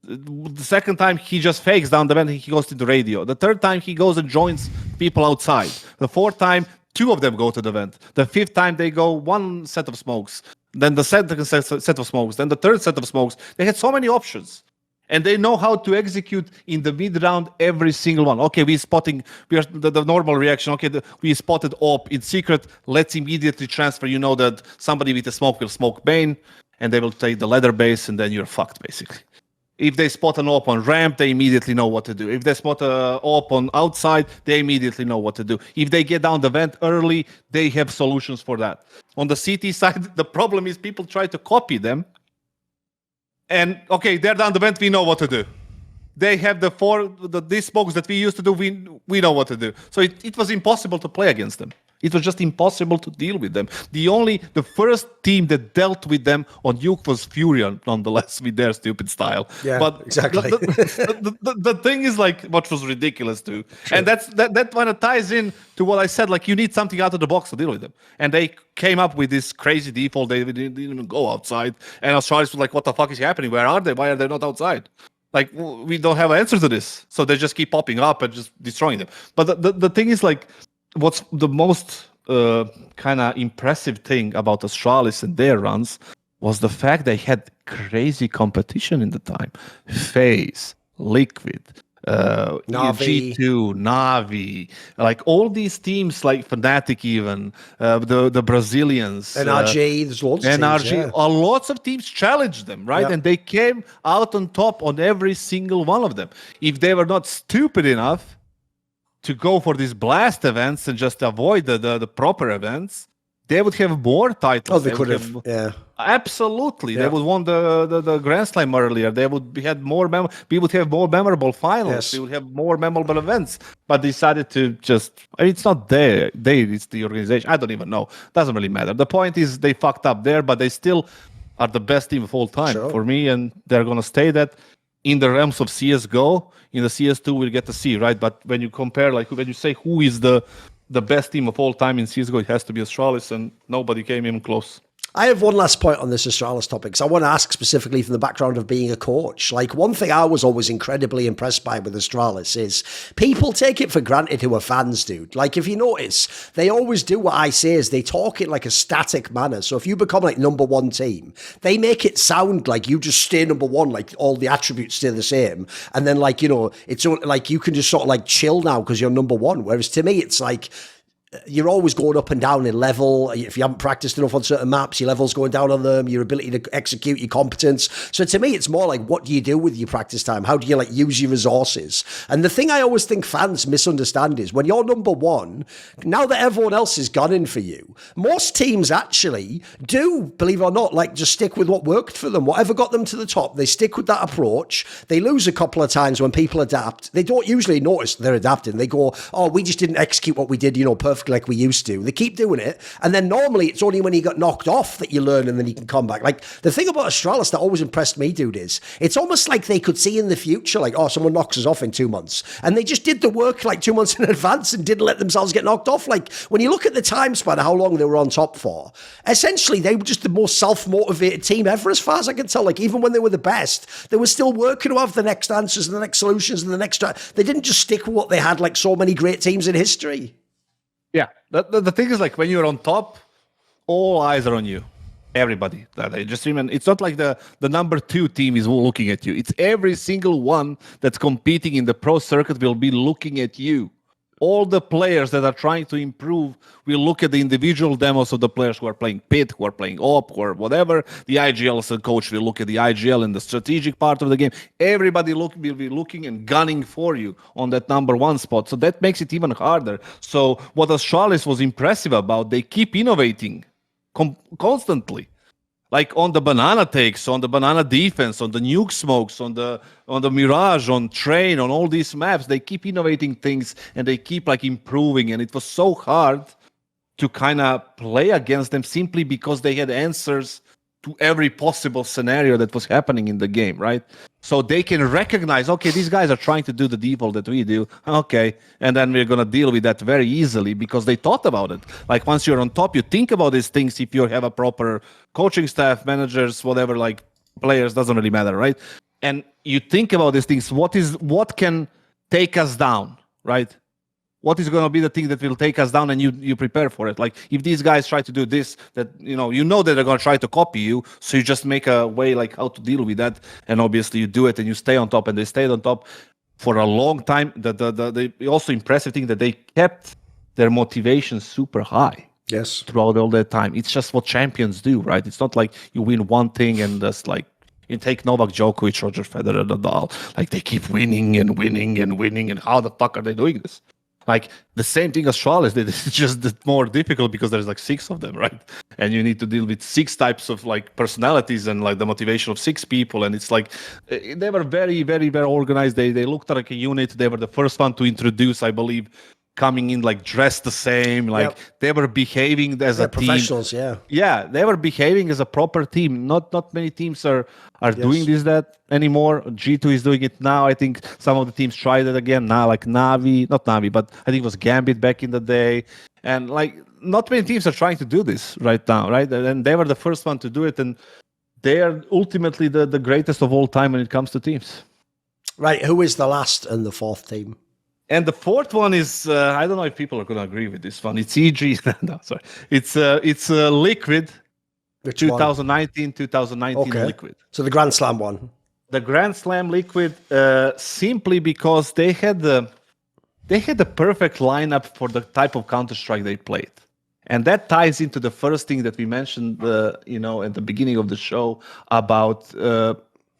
The second time, he just fakes down the vent, he goes to the radio. The third time, he goes and joins people outside. The fourth time, 2 of them go to the vent. The 5th time, they go 1 set of smokes. Then the second set of smokes, then the third set of smokes. They had so many options. And they know how to execute in the mid-round every single one. Okay, the normal reaction. Okay, we spotted AWP in secret. Let's immediately transfer. You know that somebody with a smoke will smoke main, and they will take the ladder base, and then you're fucked, basically. If they spot an AWP on ramp, they immediately know what to do. If they spot an AWP on outside, they immediately know what to do. If they get down the vent early, they have solutions for that. On the CT side, the problem is people try to copy them. And, okay, they're down the vent, we know what to do. They have these smokes that we used to do, we know what to do. So it was impossible to play against them. It was just impossible to deal with them. The first team that dealt with them on Nuke was Furion, nonetheless, with their stupid style. Yeah, but exactly. The thing is, what was ridiculous too. Sure. And that kind of ties in to what I said, you need something out of the box to deal with them. And they came up with this crazy default. They didn't even go outside. And Astralis was what the fuck is happening? Where are they? Why are they not outside? We don't have an answer to this. So they just keep popping up and just destroying them. But the thing is, what's the most kind of impressive thing about Astralis and their runs was the fact they had crazy competition in the time. FaZe, Liquid, Na'Vi. G2, Navi, like all these teams, like FNATIC, even the Brazilians, NRG, there's loads of teams, NRG, yeah. lots of teams challenged them, right? Yep. And they came out on top on every single one of them. If they were not stupid enough to go for these blast events and just avoid the proper events, they would have more titles. Oh, they could have, yeah. Absolutely, Yeah. they would won the Grand Slam earlier. They would had more. We would have more memorable finals. Yes. We would have more memorable events. But decided to just. I mean, it's not it's the organization. I don't even know. Doesn't really matter. The point is they fucked up there, but they still are the best team of all time for me, and they're gonna stay that. In the realms of CSGO, in the CS2, we'll get to see, right? But when you compare, like when you say who is the best team of all time in CSGO, it has to be Astralis, and nobody came even close. I have one last point on this Astralis topic, because I want to ask specifically from the background of being a coach. Like, one thing I was always incredibly impressed by with Astralis is people take it for granted who are fans, dude. Like, if you notice, they always do what I say is they talk in like a static manner. So if you become like number one team, they make it sound like you just stay number one, like all the attributes stay the same. And then like, you know, it's like you can just sort of like chill now because you're number one. Whereas to me, it's like, you're always going up and down in level. If you haven't practiced enough on certain maps, your level's going down on them, your ability to execute, your competence. So to me, it's more like, what do you do with your practice time? How do you like use your resources? And the thing I always think fans misunderstand is when you're number one, now that everyone else is gunning for you, most teams actually do, believe it or not, like just stick with what worked for them. Whatever got them to the top, they stick with that approach. They lose a couple of times when people adapt. They don't usually notice they're adapting. They go, oh, we just didn't execute what we did, perfectly like we used to. They keep doing it, and then normally it's only when you got knocked off that you learn and then you can come back. Like, the thing about Astralis that always impressed me, dude, is it's almost like they could see in the future, like, oh, someone knocks us off in 2 months, and they just did the work like 2 months in advance and didn't let themselves get knocked off. Like, when you look at the time span of how long they were on top for, essentially they were just the most self-motivated team ever, as far as I can tell. Like, even when they were the best, they were still working to have the next answers and the next solutions and the next. They didn't just stick with what they had, like so many great teams in history. Yeah, the thing is, like, when you're on top, all eyes are on you. Everybody. Just remember, it's not like the number 2 team is looking at you. It's every single one that's competing in the pro circuit will be looking at you. All the players that are trying to improve will look at the individual demos of the players who are playing pit, who are playing op, or whatever. The IGL coach will look at the IGL and the strategic part of the game. Everybody will be looking and gunning for you on that number 1 spot. So that makes it even harder. So what Astralis was impressive about, they keep innovating constantly. Like on the banana takes, on the banana defense, on the nuke smokes, on the Mirage, on Train, on all these maps, they keep innovating things and they keep like improving. And it was so hard to kind of play against them simply because they had answers to every possible scenario that was happening in the game, right? So they can recognize, okay, these guys are trying to do the default that we do, okay, and then we're going to deal with that very easily because they thought about it. Like, once you're on top, you think about these things. If you have a proper coaching staff, managers, whatever, like players, doesn't really matter, right? And you think about these things. What can take us down, right? What is going to be the thing that will take us down, and you prepare for it. Like, if these guys try to do this, that you know that they're going to try to copy you, so you just make a way like how to deal with that, and obviously you do it and you stay on top, and they stayed on top for a long time. The also impressive thing that they kept their motivation super high. Yes, throughout all that time. It's just what champions do, right? It's not like you win one thing and just like. You take Novak Djokovic, Roger Federer, Nadal, like they keep winning and winning and winning, and how the fuck are they doing this? Like, the same thing Astralis did. It's just more difficult because there's like 6 of them, right? And you need to deal with 6 types of like personalities and like the motivation of 6 people. And it's like, they were very, very, very organized. They looked like a unit. They were the first one to introduce, I believe, coming in like dressed the same. Like, they were behaving as a team. Professionals, yeah. Yeah, they were behaving as a proper team. Not many teams are doing that anymore. G2 is doing it now. I think some of the teams tried it again now, like not Navi, but I think it was Gambit back in the day. And like, not many teams are trying to do this right now, right? And they were the first one to do it, and they are ultimately the greatest of all time when it comes to teams. Right. Who is the last and the 4th team? And the 4th one is I don't know if people are going to agree with this one. It's EG. No, sorry. It's Liquid. Which 2019 okay. Liquid. So the Grand Slam one. the Grand Slam Liquid simply because they had the perfect lineup for the type of Counter-Strike they played. And that ties into the first thing that we mentioned, at the beginning of the show about,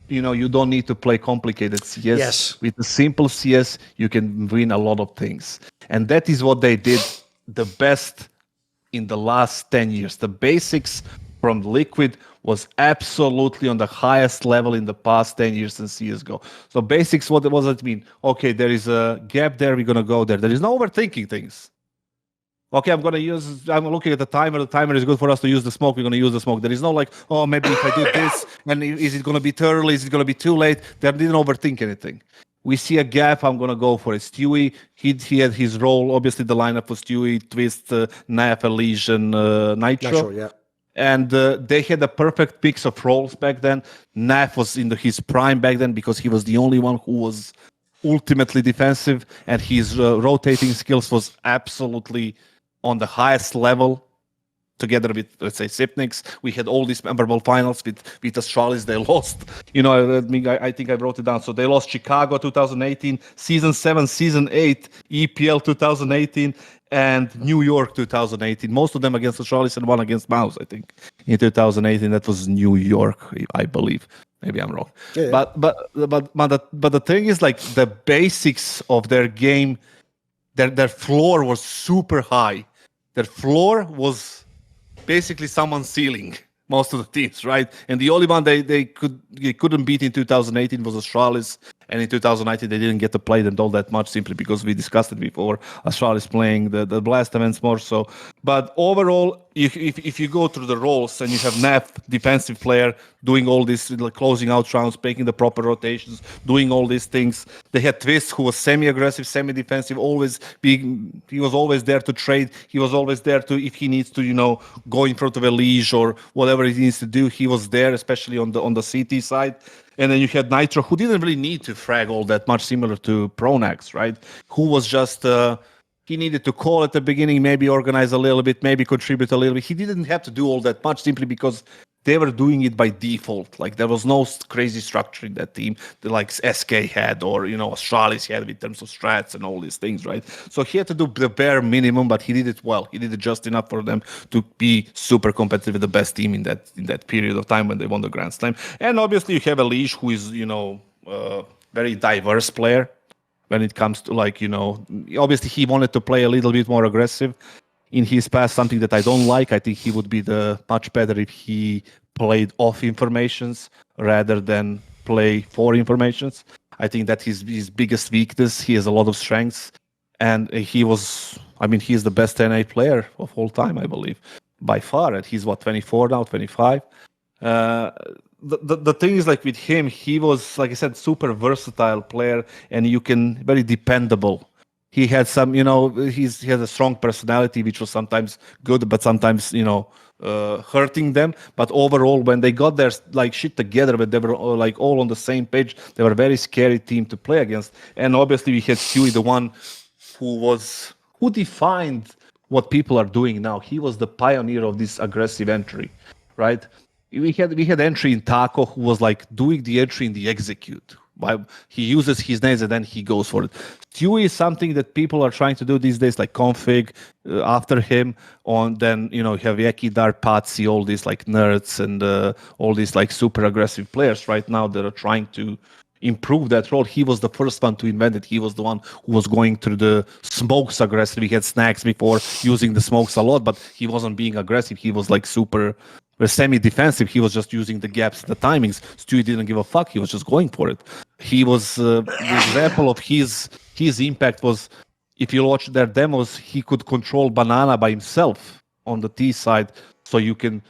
you don't need to play complicated CS. Yes. With a simple CS, you can win a lot of things. And that is what they did the best in the last 10 years. The basics from Liquid was absolutely on the highest level in the past 10 years in CSGO. So basics, what does it mean? Okay, there is a gap there, we're going to go there. There is no overthinking things. Okay, I'm looking at the timer. The timer is good for us to use the smoke. We're going to use the smoke. There is no like, oh, maybe if I do this, and is it going to be too early? Is it going to be too late? They didn't overthink anything. We see a gap, I'm going to go for it. Stewie, he had his role. Obviously, the lineup was Stewie, Twist, Naf, Elysian, Nitro. Yeah. And they had a perfect mix of roles back then. Naf was in his prime back then because he was the only one who was ultimately defensive, and his rotating skills was absolutely on the highest level. Together with, let's say, Sipnix, we had all these memorable finals with Astralis. They lost, I think I wrote it down. So they lost Chicago 2018, Season 7, Season 8, EPL 2018, and New York 2018. Most of them against Astralis and one against Mouse, I think. In 2018, that was New York, I believe. Maybe I'm wrong. Yeah. But the thing is, like, the basics of their game, their floor was super high. Their floor was basically someone's ceiling, most of the teams, right? And the only one they couldn't beat in 2018 was Astralis, and in 2019 they didn't get to play them all that much simply because we discussed it before. Astralis playing the blast events more so. But overall, if you go through the roles and you have Naf, defensive player, doing all this, like closing out rounds, making the proper rotations, doing all these things. They had Twist, who was semi-aggressive, semi-defensive, he was always there to trade. He was always there to, if he needs to, go in front of a leash or whatever he needs to do, he was there, especially on the CT side. And then you had Nitro, who didn't really need to frag all that much, similar to Pronax, right? Who was just, he needed to call at the beginning, maybe organize a little bit, maybe contribute a little bit. He didn't have to do all that much simply because they were doing it by default. Like, there was no crazy structure in that team that like SK had or, Astralis had in terms of strats and all these things, right? So he had to do the bare minimum, but he did it well. He did it just enough for them to be super competitive with the best team in that period of time when they won the Grand Slam. And obviously you have Elish, who is, a very diverse player when it comes to, like, obviously he wanted to play a little bit more aggressive in his past, something that I don't like. I think he would be much better if he played off informations rather than play for informations. I think that his biggest weakness. He has a lot of strengths, and he is the best NA player of all time, I believe, by far. And he's 24 now, 25. The thing is, like, with him, he was, like I said, super versatile player, and very dependable. He had some, he has a strong personality, which was sometimes good, but sometimes, hurting them. But overall, when they got their shit together, but they were all on the same page, they were a very scary team to play against. And obviously, we had Huey, the one who defined what people are doing now. He was the pioneer of this aggressive entry, right? We had entry in Taco, who was like doing the entry in the execute. He uses his nades and then he goes for it. Stewie is something that people are trying to do these days, like config after him. Then you have Ekidar, Patsy, all these like nerds and all these like super aggressive players right now that are trying to improve that role. He was the first one to invent it. He was the one who was going through the smokes aggressively. He had snacks before, using the smokes a lot, but he wasn't being aggressive. He was like super semi-defensive. He was just using the gaps, the timings. Stewie didn't give a fuck. He was just going for it. He was the example of his impact was, if you watch their demos, he could control Banana by himself on the T side, so you can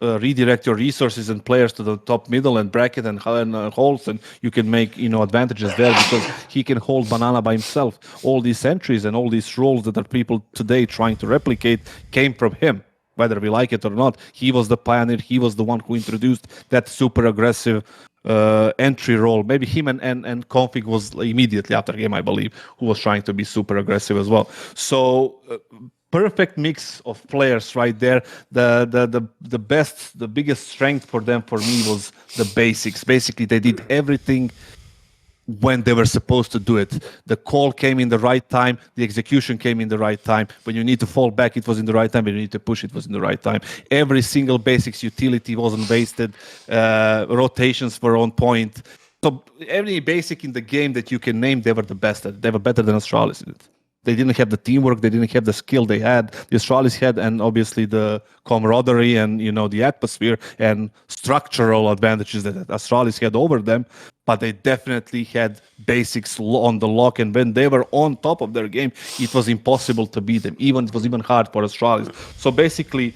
redirect your resources and players to the top, middle, and bracket and holes, and you can make advantages there because he can hold Banana by himself. All these entries and all these roles that are people today trying to replicate came from him. Whether we like it or not, he was the pioneer. He was the one who introduced that super aggressive entry role. Maybe him and Config was immediately after him, I believe, who was trying to be super aggressive as well. So perfect mix of players right there. The biggest strength for them, for me, was the basics. Basically, they did everything when they were supposed to do it. The call came in the right time, the execution came in the right time. When you need to fall back, it was in the right time. When you need to push, it was in the right time. Every single basics utility wasn't wasted. Rotations were on point. So every basic in the game that you can name, they were the best at it. They were better than Astralis in it. They didn't have the teamwork, they didn't have the skill they had. The Astralis had, and obviously the camaraderie and, you know, the atmosphere and structural advantages that Astralis had over them. But they definitely had basics on the lock, and when they were on top of their game, it was impossible to beat them. It was even hard for Astralis. So basically,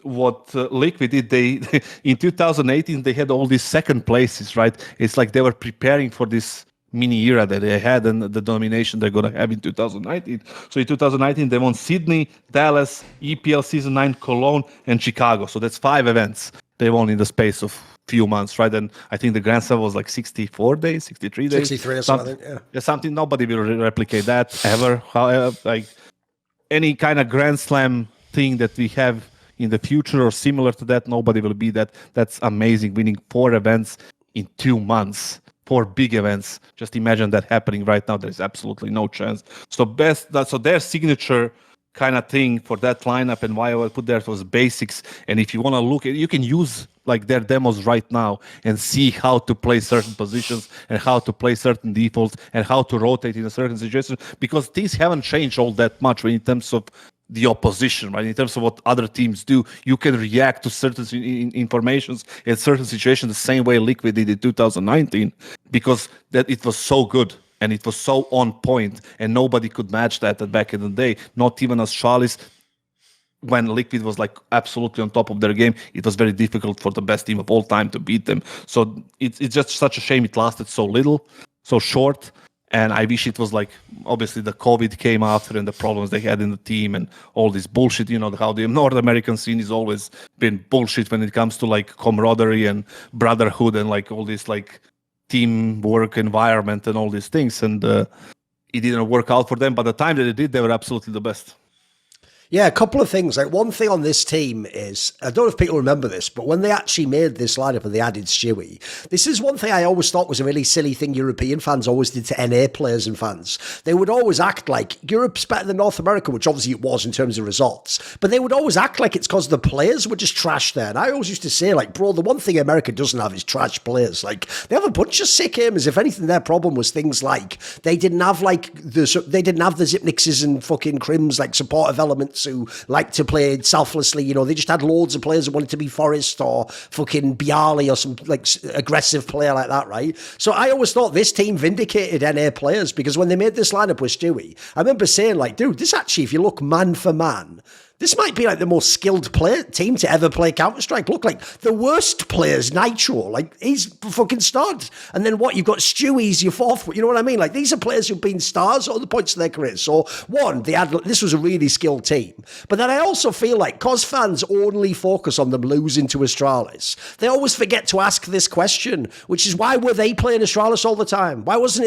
what Liquid did, they in 2018 they had all these second places, right? It's like they were preparing for this mini era that they had and the domination they're going to have in 2019. So in 2019 they won Sydney, Dallas, EPL Season 9, Cologne, and Chicago. So that's 5 events they won in the space of few months, right? And I think the Grand Slam was like 64 days, 63 days. 63 or something, yeah. Something, nobody will replicate that ever. However, like any kind of Grand Slam thing that we have in the future or similar to that, nobody will be that. That's amazing, winning 4 events in 2 months. 4 big events. Just imagine that happening right now. There's absolutely no chance. So their signature kind of thing for that lineup, and why I would put there was basics. And if you want to look at, you can use like their demos right now and see how to play certain positions and how to play certain defaults and how to rotate in a certain situation, because things haven't changed all that much in terms of the opposition, right? In terms of what other teams do, you can react to certain informations in certain situations the same way Liquid did in 2019, because that it was so good and it was so on point, and nobody could match that back in the day. Not even Astralis. When Liquid was like absolutely on top of their game, it was very difficult for the best team of all time to beat them. So it's just such a shame it lasted so little, so short. And I wish it was like, obviously the COVID came after and the problems they had in the team and all this bullshit, you know, how the North American scene has always been bullshit when it comes to like camaraderie and brotherhood and like all this like teamwork environment and all these things. And it didn't work out for them. But the time that it did, they were absolutely the best. Yeah, a couple of things. Like one thing on this team is, I don't know if people remember this, but when they actually made this lineup and they added Stewie, this is one thing I always thought was a really silly thing European fans always did to NA players and fans. They would always act like Europe's better than North America, which obviously it was in terms of results, but they would always act like it's because the players were just trash there. And I always used to say, like, bro, the one thing America doesn't have is trash players. Like, they have a bunch of sick aimers. If anything, their problem was things like they didn't have like the Zipnixes and fucking Crims, like supportive elements who like to play selflessly, you know, they just had loads of players who wanted to be Forrest or fucking Bialy or some like aggressive player like that, right? So I always thought this team vindicated NA players, because when they made this lineup with Stewie, I remember saying like, dude, this actually, if you look man for man, this might be like the most skilled team to ever play Counter-Strike. Look, like the worst players, Nitro, like he's fucking stud. And then what? You've got Stewie's your fourth. You know what I mean? Like these are players who've been stars at other points of their careers. So one, this was a really skilled team. But then I also feel like because fans only focus on them losing to Astralis, they always forget to ask this question, which is why were they playing Astralis all the time? Why wasn't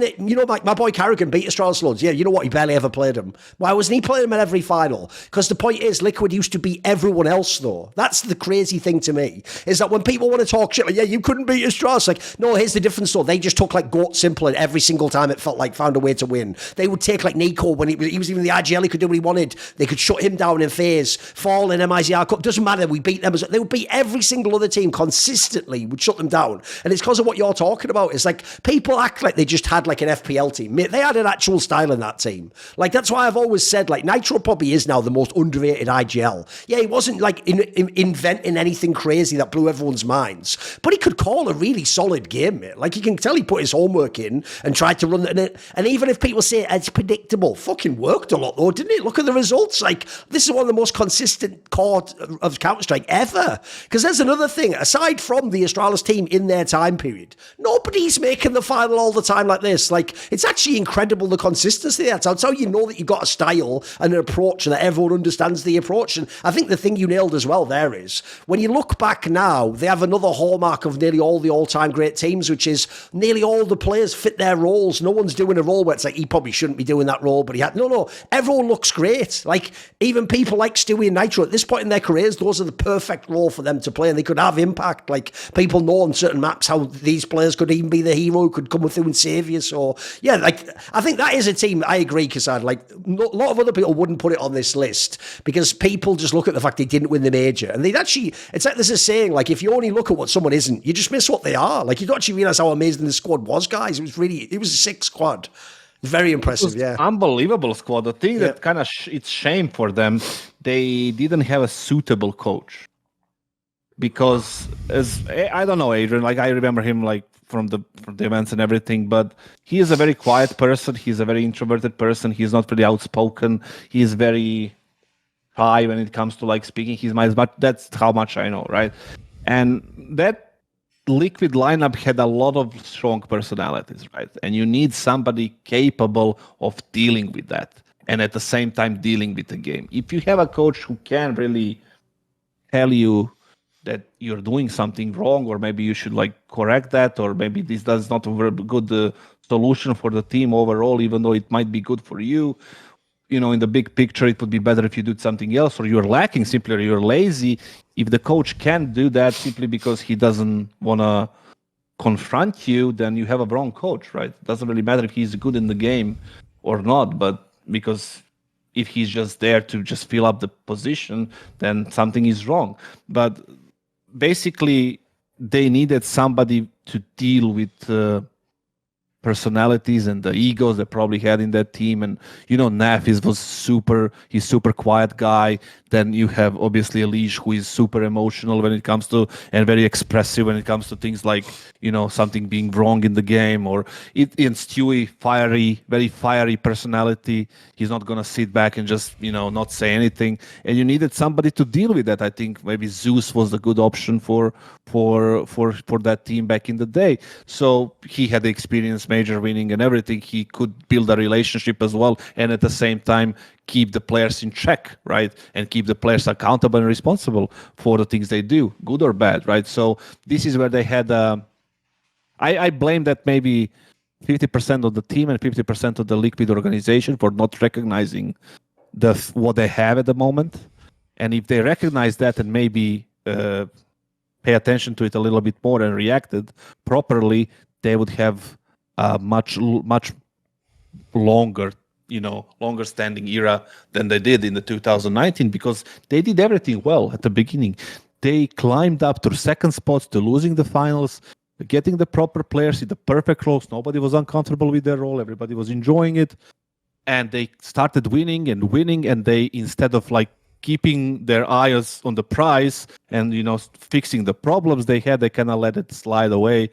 it? You know, like my boy Carrigan beat Astralis loads. Yeah, you know what? He barely ever played them. Why wasn't he playing them at every final? Because the point is, Liquid used to beat everyone else, though. That's the crazy thing to me, is that when people want to talk shit, like, yeah, you couldn't beat Astralis, like, no, here's the difference, though. They just took, like, Goat Simple, and every single time it felt like found a way to win. They would take, like, Nico, when he was even the IGL, he could do what he wanted. They could shut him down in phase, fall in MIZR Cup. Doesn't matter, we beat them. They would beat every single other team consistently, would shut them down. And it's because of what you're talking about. It's like, people act like they just had, like, an FPL team. They had an actual style in that team. Like, that's why I've always said, like, Nitro probably is now the most underrated IGL. Yeah, he wasn't like inventing anything crazy that blew everyone's minds, but he could call a really solid game, mate. Like, you can tell he put his homework in and tried to run it. And even if people say it's predictable, fucking worked a lot though, didn't it? Look at the results. Like, this is one of the most consistent core of Counter-Strike ever. Because there's another thing, aside from the Astralis team in their time period, nobody's making the final all the time like this. Like, it's actually incredible the consistency. That's how you know that you've got a style and an approach and that everyone everyone understands the approach. And I think the thing you nailed as well there is, when you look back now, they have another hallmark of nearly all the all-time great teams, which is nearly all the players fit their roles. No one's doing a role where it's like, he probably shouldn't be doing that role, but he had... No, everyone looks great. Like, even people like Stewie and Nitro, at this point in their careers, those are the perfect role for them to play, and they could have impact. Like, people know on certain maps how these players could even be the hero who could come through and save you. So, yeah, like, I think that is a team, I agree, Kassad. Like, a lot of other people wouldn't put it on this list because people just look at the fact they didn't win the major. And they'd actually, it's like there's a saying, like, if you only look at what someone isn't, you just miss what they are. Like, you don't actually realise how amazing the squad was, guys. It was a sick squad. Very impressive, yeah. Unbelievable squad. The thing that kind of it's shame for them, they didn't have a suitable coach. Because I don't know, Adrian, like I remember him like from the events and everything, but he is a very quiet person. He's a very introverted person. He's not really outspoken. He's very shy when it comes to like speaking his mind. But that's how much I know, right? And that Liquid lineup had a lot of strong personalities, right? And you need somebody capable of dealing with that and at the same time dealing with the game. If you have a coach who can really tell you that you're doing something wrong, or maybe you should like correct that, or maybe this is not a very good solution for the team overall, even though it might be good for you. You know, in the big picture, it would be better if you did something else, or you're lacking simply, or you're lazy. If the coach can't do that simply because he doesn't want to confront you, then you have a wrong coach, right? It doesn't really matter if he's good in the game or not, but because if he's just there to just fill up the position, then something is wrong. But basically, they needed somebody to deal with personalities and the egos they probably had in that team. And Naf he's super quiet guy. Then you have obviously Elish, who is super emotional when it comes to, and very expressive when it comes to things like something being wrong in the game, or in Stewie, very fiery personality. He's not gonna sit back and just not say anything, and you needed somebody to deal with that. I think maybe Zeus was a good option for that team back in the day. So he had the experience, major winning and everything. He could build a relationship as well, and at the same time keep the players in check, right? And keep the players accountable and responsible for the things they do, good or bad, right? So this is where they had I blame that maybe 50% of the team and 50% of the Liquid organization for not recognizing what they have at the moment. And if they recognize that and maybe pay attention to it a little bit more and reacted properly, they would have a much longer standing era than they did in the 2019, because they did everything well at the beginning. They climbed up to second spots, to losing the finals, getting the proper players in the perfect roles. Nobody was uncomfortable with their role. Everybody was enjoying it. And they started winning, and they, instead of like keeping their eyes on the prize and, fixing the problems they had, they kind of let it slide away.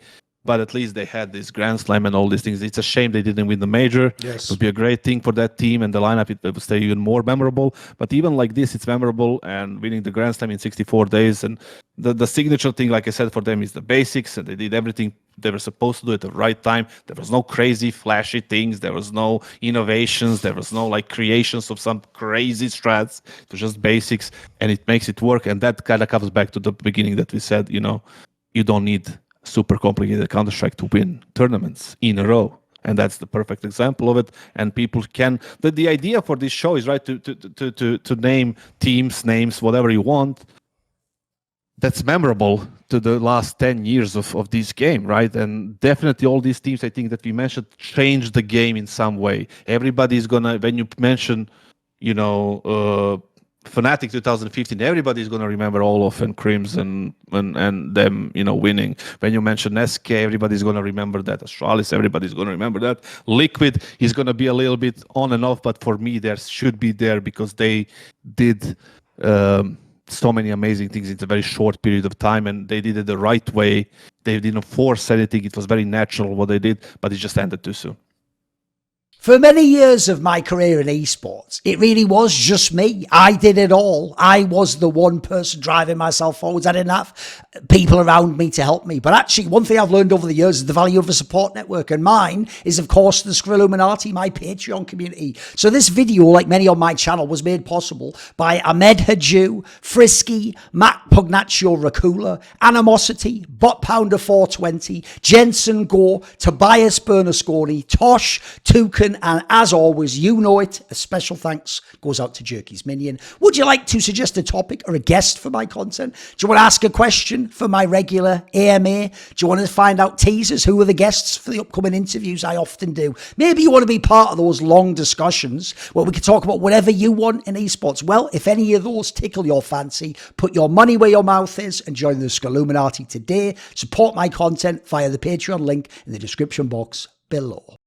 But at least they had this Grand Slam and all these things. It's a shame they didn't win the major. Yes. It would be a great thing for that team and the lineup. It would stay even more memorable. But even like this, it's memorable, and winning the Grand Slam in 64 days. And the signature thing, like I said, for them is the basics. And they did everything they were supposed to do at the right time. There was no crazy, flashy things. There was no innovations. There was no like creations of some crazy strats. It was just basics, and it makes it work. And that kind of comes back to the beginning that we said, you don't need super complicated Counter-Strike to win tournaments in a row, and that's the perfect example of it. And people can the idea for this show is, right, to name teams, names, whatever you want, that's memorable to the last 10 years of this game, right? And definitely all these teams, I think, that we mentioned changed the game in some way. Everybody's gonna, when you mention FNATIC 2015, everybody's going to remember Olof and Crims and them, winning. When you mention SK, everybody's going to remember that. Astralis, everybody's going to remember that. Liquid is going to be a little bit on and off, but for me, there should be there because they did so many amazing things in a very short period of time, and they did it the right way. They didn't force anything. It was very natural what they did, but it just ended too soon. For many years of my career in esports, it really was just me. I did it all. I was the one person driving myself forwards. I didn't have people around me to help me. But actually, one thing I've learned over the years is the value of a support network. And mine is, of course, the Skrilluminati, my Patreon community. So this video, like many on my channel, was made possible by Ahmed Hadjou, Frisky, Matt Pugnatio Rajcula, Animosity, Bot Pounder 420, Jensen Goh, Tobias Bernasconi, Tosh, Torin, and as always, you know it, a special thanks goes out to Jerky's Minion. Would you like to suggest a topic or a guest for my content? Do you want to ask a question for my regular AMA? Do you want to find out teasers? Who are the guests for the upcoming interviews? I often do. Maybe you want to be part of those long discussions where we can talk about whatever you want in esports. Well, if any of those tickle your fancy, put your money where your mouth is and join the Skrilluminati today. Support my content via the Patreon link in the description box below.